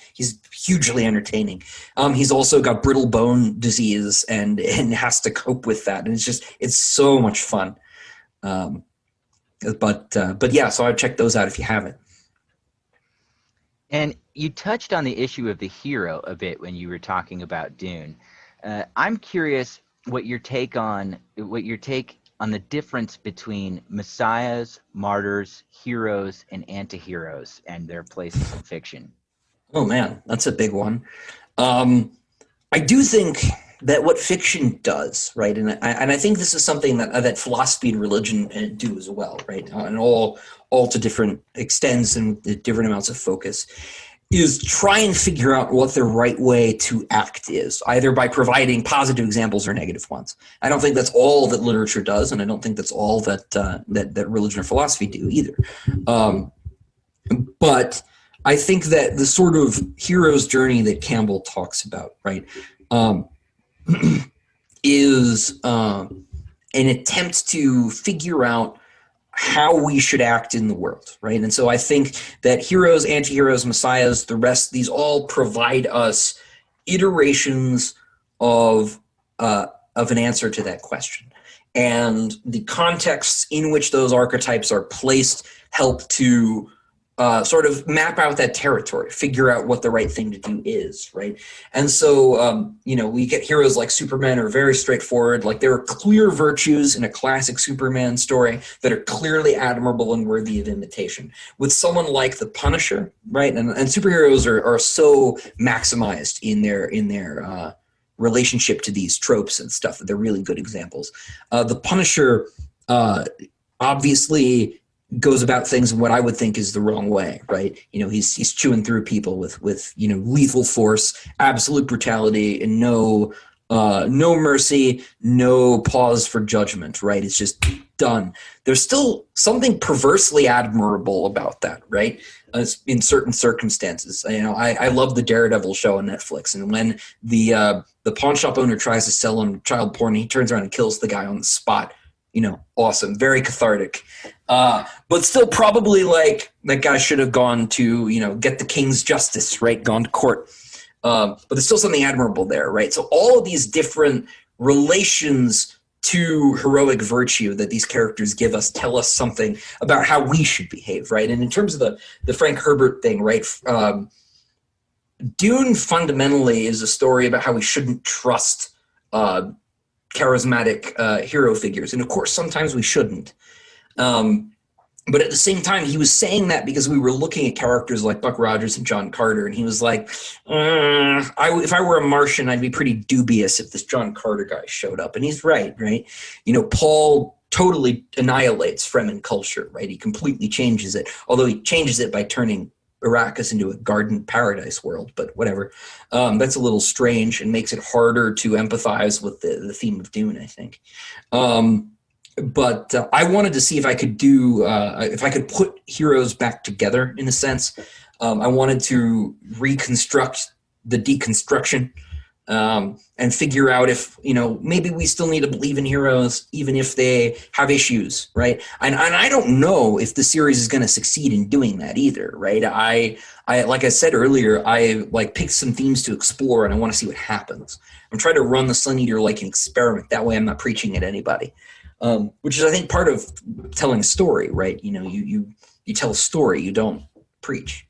hugely entertaining. He's also got brittle bone disease and has to cope with that. And it's so much fun. But yeah, so I'd check those out if you haven't. And you touched on the issue of the hero a bit when you were talking about Dune. I'm curious what your take on the difference between messiahs, martyrs, heroes, and anti-heroes and their places in fiction. Oh man, that's a big one. I do think that what fiction does, right, and I think this is something that philosophy and religion do as well, right, and all to different extents and different amounts of focus, is try and figure out what the right way to act is, either by providing positive examples or negative ones. I don't think that's all that literature does, and I don't think that's all that religion or philosophy do either. But I think that the sort of hero's journey that Campbell talks about, right, is an attempt to figure out how we should act in the world, right? And so I think that heroes, anti-heroes, messiahs, the rest, these all provide us iterations of an answer to that question. And the contexts in which those archetypes are placed help to sort of map out that territory, figure out what the right thing to do is, right? And so, we get heroes like Superman are very straightforward. Like there are clear virtues in a classic Superman story that are clearly admirable and worthy of imitation. With someone like the Punisher, right? And superheroes are so maximized in their relationship to these tropes and stuff that they're really good examples. The Punisher obviously goes about things in what I would think is the wrong way, right? He's chewing through people with lethal force, absolute brutality, and no No mercy, no pause for judgment, right? It's just done. There's still something perversely admirable about that, right? In certain circumstances. I love the Daredevil show on Netflix, and when the pawn shop owner tries to sell him child porn, he turns around and kills the guy on the spot. Awesome, very cathartic. But still, probably like that guy should have gone to get the king's justice, right? Gone to court. But there's still something admirable there, right? So all of these different relations to heroic virtue that these characters give us tell us something about how we should behave, right? And in terms of the Frank Herbert thing, right? Dune fundamentally is a story about how we shouldn't trust charismatic hero figures. And of course, sometimes we shouldn't. But at the same time, he was saying that because we were looking at characters like Buck Rogers and John Carter, and he was like, if I were a Martian, I'd be pretty dubious if this John Carter guy showed up. And he's right? Paul totally annihilates Fremen culture, right? He completely changes it, although he changes it by turning Arrakis into a garden paradise world, but whatever. That's a little strange and makes it harder to empathize with the theme of Dune, I think. But I wanted to see if I could if I could put heroes back together in a sense. I wanted to reconstruct the deconstruction and figure out if, maybe we still need to believe in heroes even if they have issues, right? And I don't know if the series is going to succeed in doing that either, right? I like I said earlier, I picked some themes to explore and I want to see what happens. I'm trying to run the Sun Eater like an experiment. That way I'm not preaching at anybody. Which is, I think, part of telling a story, right? You tell a story, you don't preach.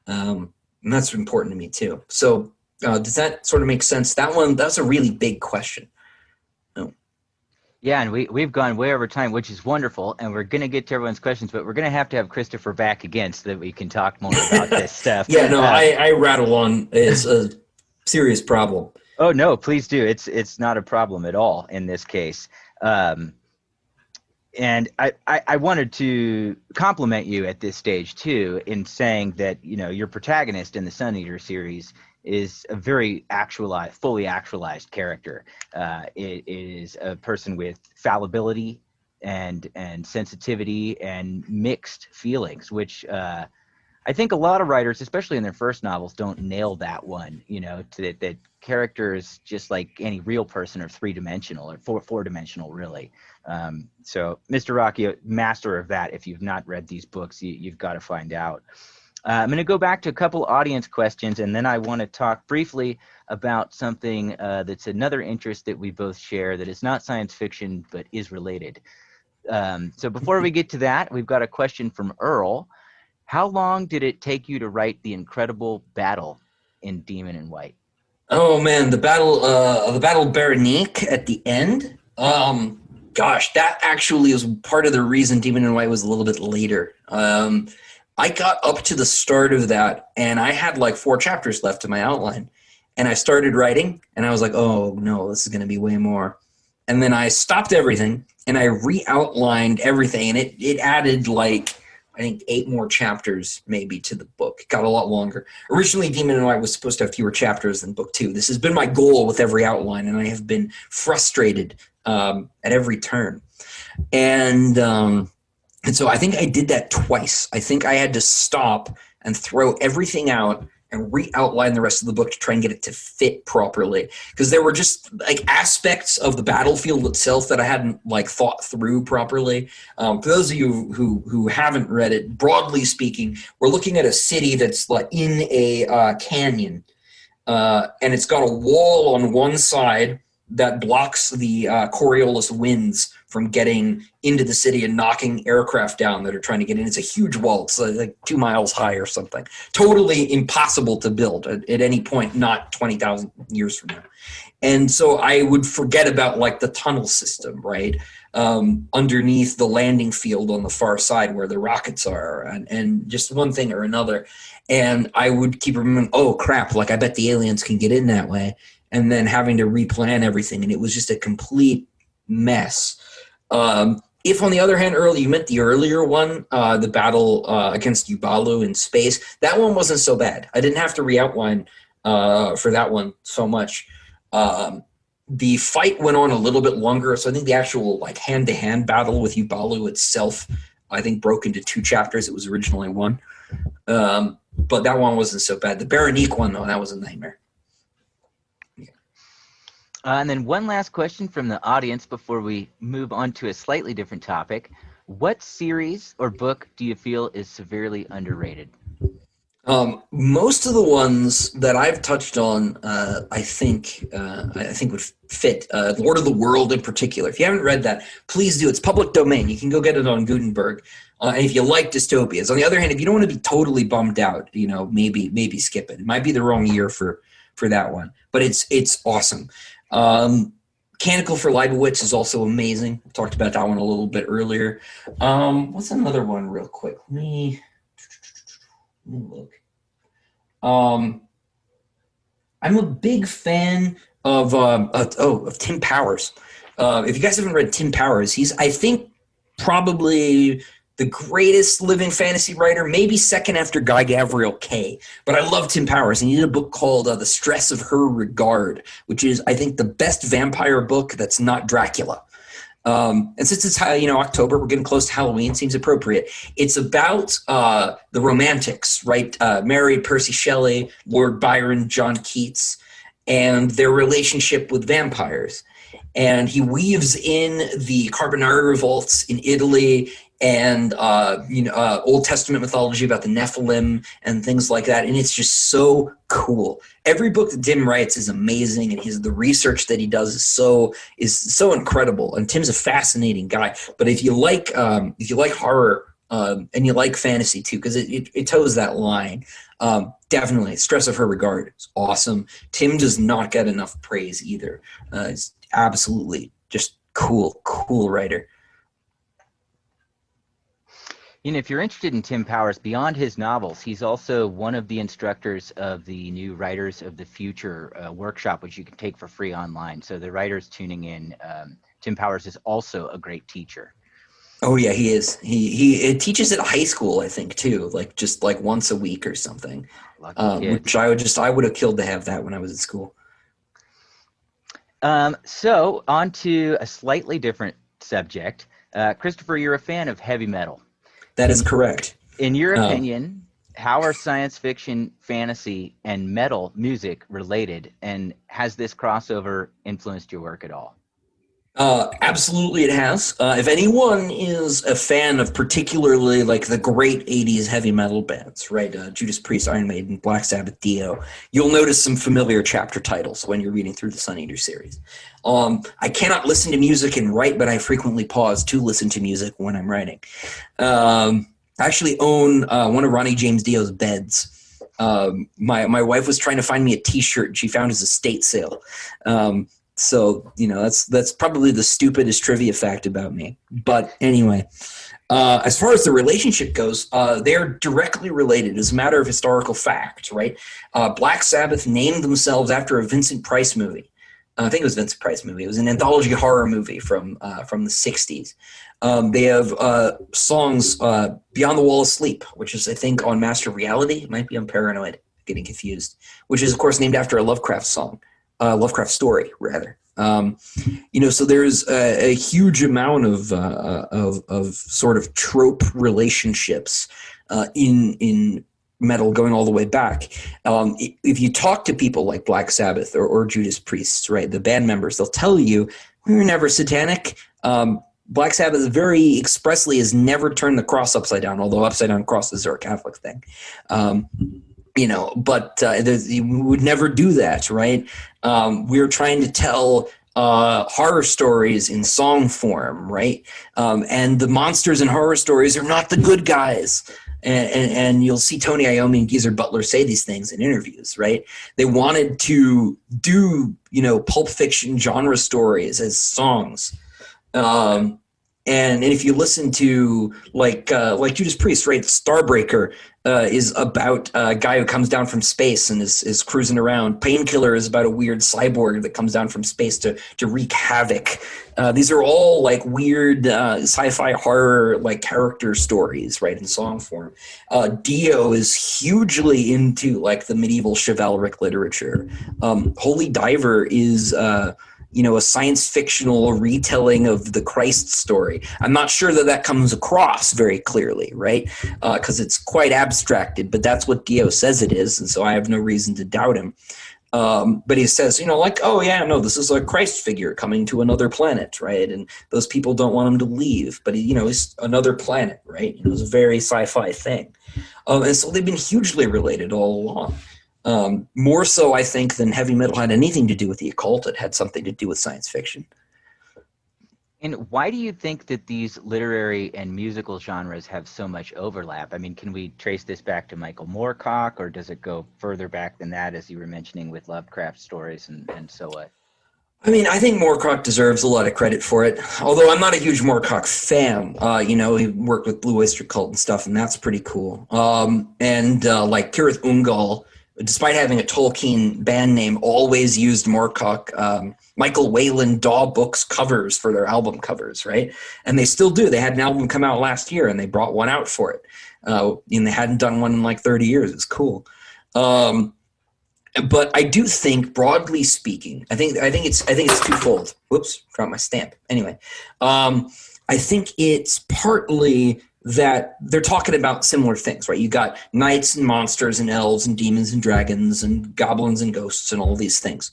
And that's important to me, too. So does that sort of make sense? That's a really big question. Oh. Yeah, and we've gone way over time, which is wonderful, and we're going to get to everyone's questions, but we're going to have Christopher back again so that we can talk more about this stuff. Yeah, no, I rattle on. It's a serious problem. Oh, no, please do. It's not a problem at all in this case. And I wanted to compliment you at this stage, too, in saying that, your protagonist in the Sun Eater series is a very fully actualized character. It is a person with fallibility and sensitivity and mixed feelings, which I think a lot of writers, especially in their first novels, don't nail that one, that characters, just like any real person, are three-dimensional or four-dimensional, really. So Mr. Ruocchio, master of that. If you've not read these books, you've got to find out. I'm going to go back to a couple audience questions, and then I want to talk briefly about something that's another interest that we both share that is not science fiction but is related. So before we get to that, we've got a question from Earl. How long did it take you to write the incredible battle in Demon in White? Oh man, the battle Berenique at the end. Gosh, that actually is part of the reason Demon in White was a little bit later. I got up to the start of that, and I had 4 chapters left in my outline, and I started writing, and I was like, oh no, this is going to be way more. And then I stopped everything, and I re-outlined everything, and it added I think 8 more chapters maybe to the book. It got a lot longer. Originally, Demon in White was supposed to have fewer chapters than book 2. This has been my goal with every outline, and I have been frustrated at every turn. And so I think I did that twice. I think I had to stop and throw everything out and re-outline the rest of the book to try and get it to fit properly. Because there were just aspects of the battlefield itself that I hadn't thought through properly. For those of you who haven't read it, broadly speaking, we're looking at a city that's in a canyon. And it's got a wall on one side that blocks the Coriolis winds from getting into the city and knocking aircraft down that are trying to get in. It's a huge wall. It's 2 miles high or something. Totally impossible to build at any point, not 20,000 years from now. And so I would forget about the tunnel system, right? Underneath the landing field on the far side where the rockets are, and just one thing or another. And I would keep remembering, oh crap, I bet the aliens can get in that way. And then having to replan everything. And it was just a complete mess. If, on the other hand, you meant the earlier one, the battle against Yubalu in space, that one wasn't so bad. I didn't have to re-outline for that one so much. The fight went on a little bit longer, so I think the actual like hand-to-hand battle with Yubalu itself, I think, broke into 2 chapters. It was originally 1, but that one wasn't so bad. The Baronique one, though, that was a nightmare. And then one last question from the audience before we move on to a slightly different topic. What series or book do you feel is severely underrated? Most of the ones that I've touched on, I think would fit. Lord of the World in particular. If you haven't read that, please do. It's public domain. You can go get it on Gutenberg. And if you like dystopias, on the other hand, if you don't want to be totally bummed out, maybe skip it. It might be the wrong year for that one, but it's awesome. Canticle for Leibowitz is also amazing. I talked about that one a little bit earlier. What's another one real quick? Let me look. I'm a big fan of Tim Powers. If you guys haven't read Tim Powers, he's, I think, probably the greatest living fantasy writer, maybe second after Guy Gavriel Kay. But I love Tim Powers, and he did a book called The Stress of Her Regard, which is, I think, the best vampire book that's not Dracula. And since it's October, we're getting close to Halloween, seems appropriate. It's about the Romantics, right? Mary, Percy Shelley, Lord Byron, John Keats, and their relationship with vampires. And he weaves in the Carbonari revolts in Italy and Old Testament mythology about the Nephilim and things like that. And it's just so cool. Every book that Tim writes is amazing, and the research that he does is so incredible. And Tim's a fascinating guy. But if you like horror and you like fantasy too, because it toes that line, definitely Stress of Her Regard is awesome. Tim does not get enough praise either. It's absolutely just cool writer. If you're interested in Tim Powers, beyond his novels, he's also one of the instructors of the new Writers of the Future workshop, which you can take for free online. So the writers tuning in, Tim Powers is also a great teacher. Oh yeah, he is. He teaches at high school, I think, too, just once a week or something. Which I would have killed to have that when I was at school. So on to a slightly different subject. Christopher, you're a fan of heavy metal. That is correct. In your opinion, how are science fiction, fantasy, and metal music related, and has this crossover influenced your work at all? Absolutely it has. If anyone is a fan of particularly the great 80s heavy metal bands, right, Judas Priest, Iron Maiden, Black Sabbath, Dio, you'll notice some familiar chapter titles when you're reading through the Sun Eater series. I cannot listen to music and write, but I frequently pause to listen to music when I'm writing. I actually own one of Ronnie James Dio's beds. My wife was trying to find me a t-shirt, and she found his estate sale. So, that's probably the stupidest trivia fact about me. But anyway, as far as the relationship goes, they're directly related as a matter of historical fact, right? Black Sabbath named themselves after a Vincent Price movie. I think it was a Vincent Price movie. It was an anthology horror movie from the 60s. They have songs Beyond the Wall of Sleep, which is, I think, on Master Reality. It might be on Paranoid, getting confused, which is, of course, named after a Lovecraft song. Lovecraft story, rather. So there's a huge amount of sort of trope relationships in metal going all the way back. If you talk to people like Black Sabbath or Judas Priest, right, the band members, they'll tell you we were never satanic. Black Sabbath very expressly has never turned the cross upside down, although upside down crosses are a Catholic thing. But we would never do that, right? We're trying to tell horror stories in song form, right? And the monsters in horror stories are not the good guys. And you'll see Tony Iommi and Geezer Butler say these things in interviews, right? They wanted to do, pulp fiction genre stories as songs. And if you listen to like Judas Priest, right? Starbreaker is about a guy who comes down from space and is cruising around. Painkiller is about a weird cyborg that comes down from space to wreak havoc. These are all weird sci-fi horror character stories, right, in song form. Dio is hugely into the medieval chivalric literature. Holy Diver is a science fictional retelling of the Christ story. I'm not sure that comes across very clearly, right? Because it's quite abstracted, but that's what Dio says it is, and so I have no reason to doubt him. But he says, oh yeah, no, this is a Christ figure coming to another planet, right? And those people don't want him to leave, but he's another planet, right? It's a very sci-fi thing. And so they've been hugely related all along. More so, I think, than heavy metal had anything to do with the occult. It had something to do with science fiction. And why do you think that these literary and musical genres have so much overlap? I mean, can we trace this back to Michael Moorcock, or does it go further back than that, as you were mentioning with Lovecraft stories and so what? I mean, I think Moorcock deserves a lot of credit for it, although I'm not a huge Moorcock fan. He worked with Blue Oyster Cult and stuff, and that's pretty cool. Like Kirith Ungol, despite having a Tolkien band name, always used Moorcock, Michael Whalen Daw Books covers for their album covers, right? And they still do. They had an album come out last year, and they brought one out for it. And they hadn't done one in like 30 years. It's cool. But I do think, broadly speaking, I think it's twofold. Whoops, dropped my stamp. Anyway, I think it's partly that they're talking about similar things, right? You got knights and monsters and elves and demons and dragons and goblins and ghosts and all these things.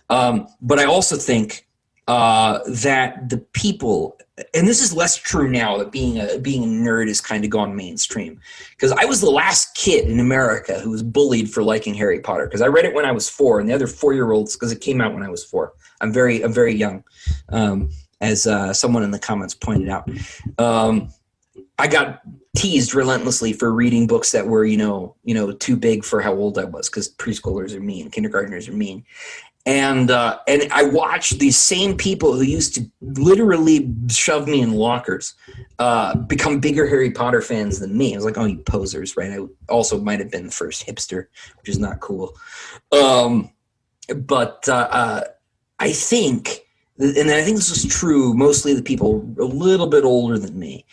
But I also think that the people, and this is less true now that being a nerd has kind of gone mainstream, because I was the last kid in America who was bullied for liking Harry Potter, because I read it when I was 4, and the other 4-year-olds, because it came out when I was 4. I'm very young, as someone in the comments pointed out. I got teased relentlessly for reading books that were, too big for how old I was, because preschoolers are mean, kindergartners are mean. And I watched these same people who used to literally shove me in lockers become bigger Harry Potter fans than me. I was like, oh, you posers, right? I also might have been the first hipster, which is not cool. But I think, and I think this is true mostly of the people a little bit older than me,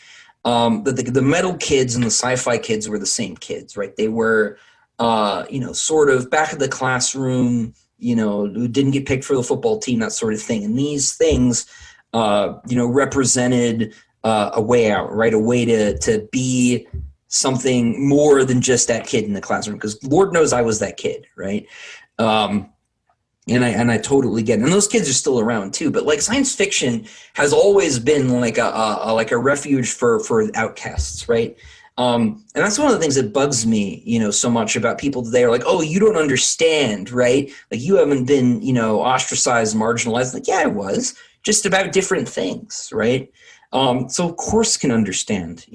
that the metal kids and the sci-fi kids were the same kids, right? They were, sort of back in the classroom, who didn't get picked for the football team, that sort of thing. And these things, represented a way out, right? A way to be something more than just that kid in the classroom, because Lord knows I was that kid, right? And I totally get it. And those kids are still around too. But like science fiction has always been like a refuge for outcasts, right? And that's one of the things that bugs me, so much about people today are like, oh, you don't understand, right? Like you haven't been, ostracized, marginalized. Like, yeah, I was, just about different things, right? So of course can understand,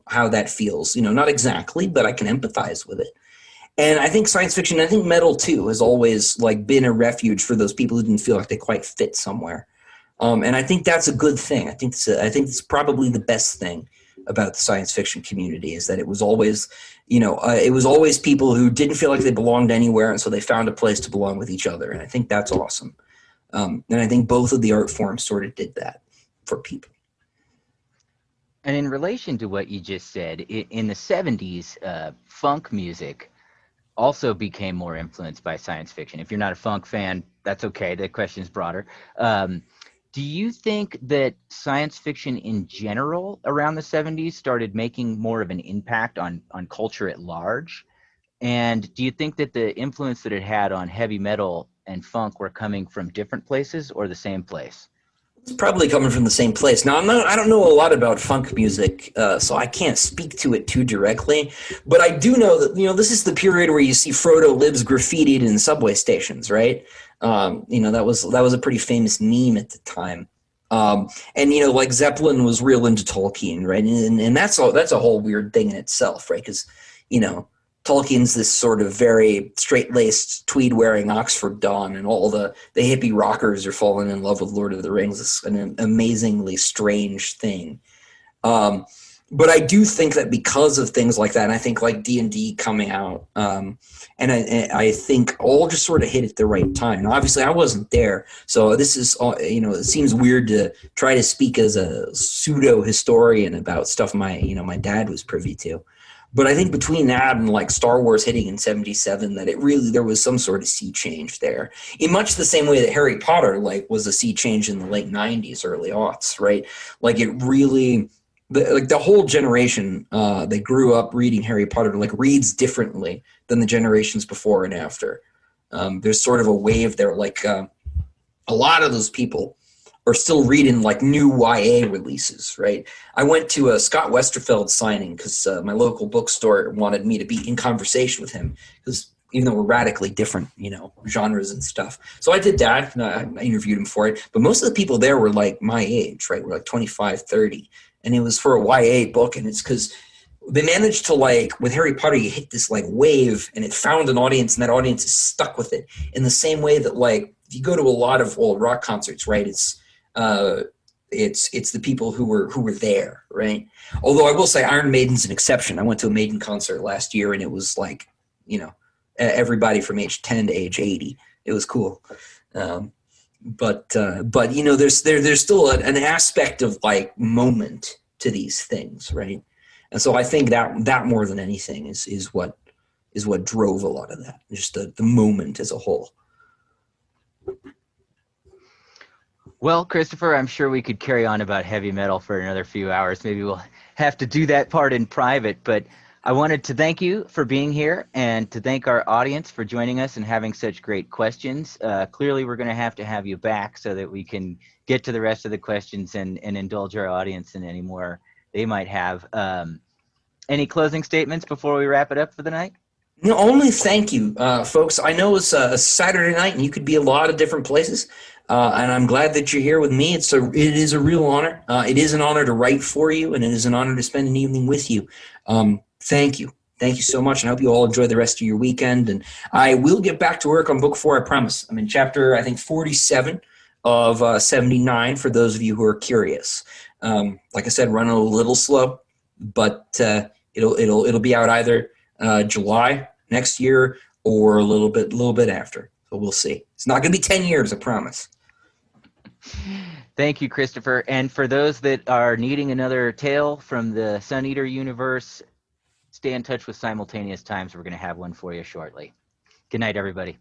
how that feels, not exactly, but I can empathize with it. And I think science fiction, I think metal too, has always like been a refuge for those people who didn't feel like they quite fit somewhere. And I think that's a good thing. I think it's probably the best thing about the science fiction community, is that it was always, it was always people who didn't feel like they belonged anywhere, and so they found a place to belong with each other. And I think that's awesome. And I think both of the art forms sort of did that for people. And in relation to what you just said, in the 70s, funk music also became more influenced by science fiction. If you're not a funk fan, that's okay. The question is broader. Do you think that science fiction in general around the 70s started making more of an impact on culture at large? And do you think that the influence that it had on heavy metal and funk were coming from different places or the same place? It's probably coming from the same place. Now, I don't know a lot about funk music, so I can't speak to it too directly. But I do know that, this is the period where you see Frodo lives graffitied in subway stations, right? That was a pretty famous meme at the time. And like Zeppelin was real into Tolkien, right? And that's a whole weird thing in itself, right? Because, Tolkien's this sort of very straight-laced, tweed-wearing Oxford Don, and all the hippie rockers are falling in love with Lord of the Rings. It's an amazingly strange thing. But I do think that because of things like that, and I think like D&D coming out, and I think all just sort of hit at the right time. Now, obviously, I wasn't there, so this is, it seems weird to try to speak as a pseudo-historian about stuff my dad was privy to. But I think between that and like Star Wars hitting in '77, that it really there was some sort of sea change there. In much the same way that Harry Potter like was a sea change in the late '90s, early aughts, right? Like it really, the whole generation that grew up reading Harry Potter like reads differently than the generations before and after. There's sort of a wave there, like a lot of those people are still reading like new YA releases, right? I went to a Scott Westerfeld signing because my local bookstore wanted me to be in conversation with him because even though we're radically different, genres and stuff. So I did that and I interviewed him for it. But most of the people there were like my age, right? We're like 25, 30. And it was for a YA book. And it's because they managed to like, with Harry Potter, you hit this like wave and it found an audience and that audience is stuck with it in the same way that like, if you go to a lot of old rock concerts, right? It's the people who were there, right? Although I will say Iron Maiden's an exception. I went to a Maiden concert last year and it was like, everybody from age 10 to age 80. It was cool. But there's still an aspect of like moment to these things, right? And so I think that more than anything is what drove a lot of that, just the moment as a whole. Well, Christopher, I'm sure we could carry on about heavy metal for another few hours. Maybe we'll have to do that part in private, but I wanted to thank you for being here and to thank our audience for joining us and having such great questions. Clearly, we're going to have you back so that we can get to the rest of the questions and indulge our audience in any more they might have. Any closing statements before we wrap it up for the night? No, only thank you, folks. I know it's a Saturday night and you could be a lot of different places. And I'm glad that you're here with me. It is a real honor. It is an honor to write for you, and it is an honor to spend an evening with you. Thank you. Thank you so much, and I hope you all enjoy the rest of your weekend. And I will get back to work on book 4, I promise. I'm in chapter, I think, 47 of 79, for those of you who are curious. Like I said, running a little slow, but it'll be out either July next year or a little bit after. So we'll see. It's not going to be 10 years, I promise. Thank you, Christopher. And for those that are needing another tale from the Sun Eater universe, stay in touch with Simultaneous Times. We're going to have one for you shortly. Good night, everybody.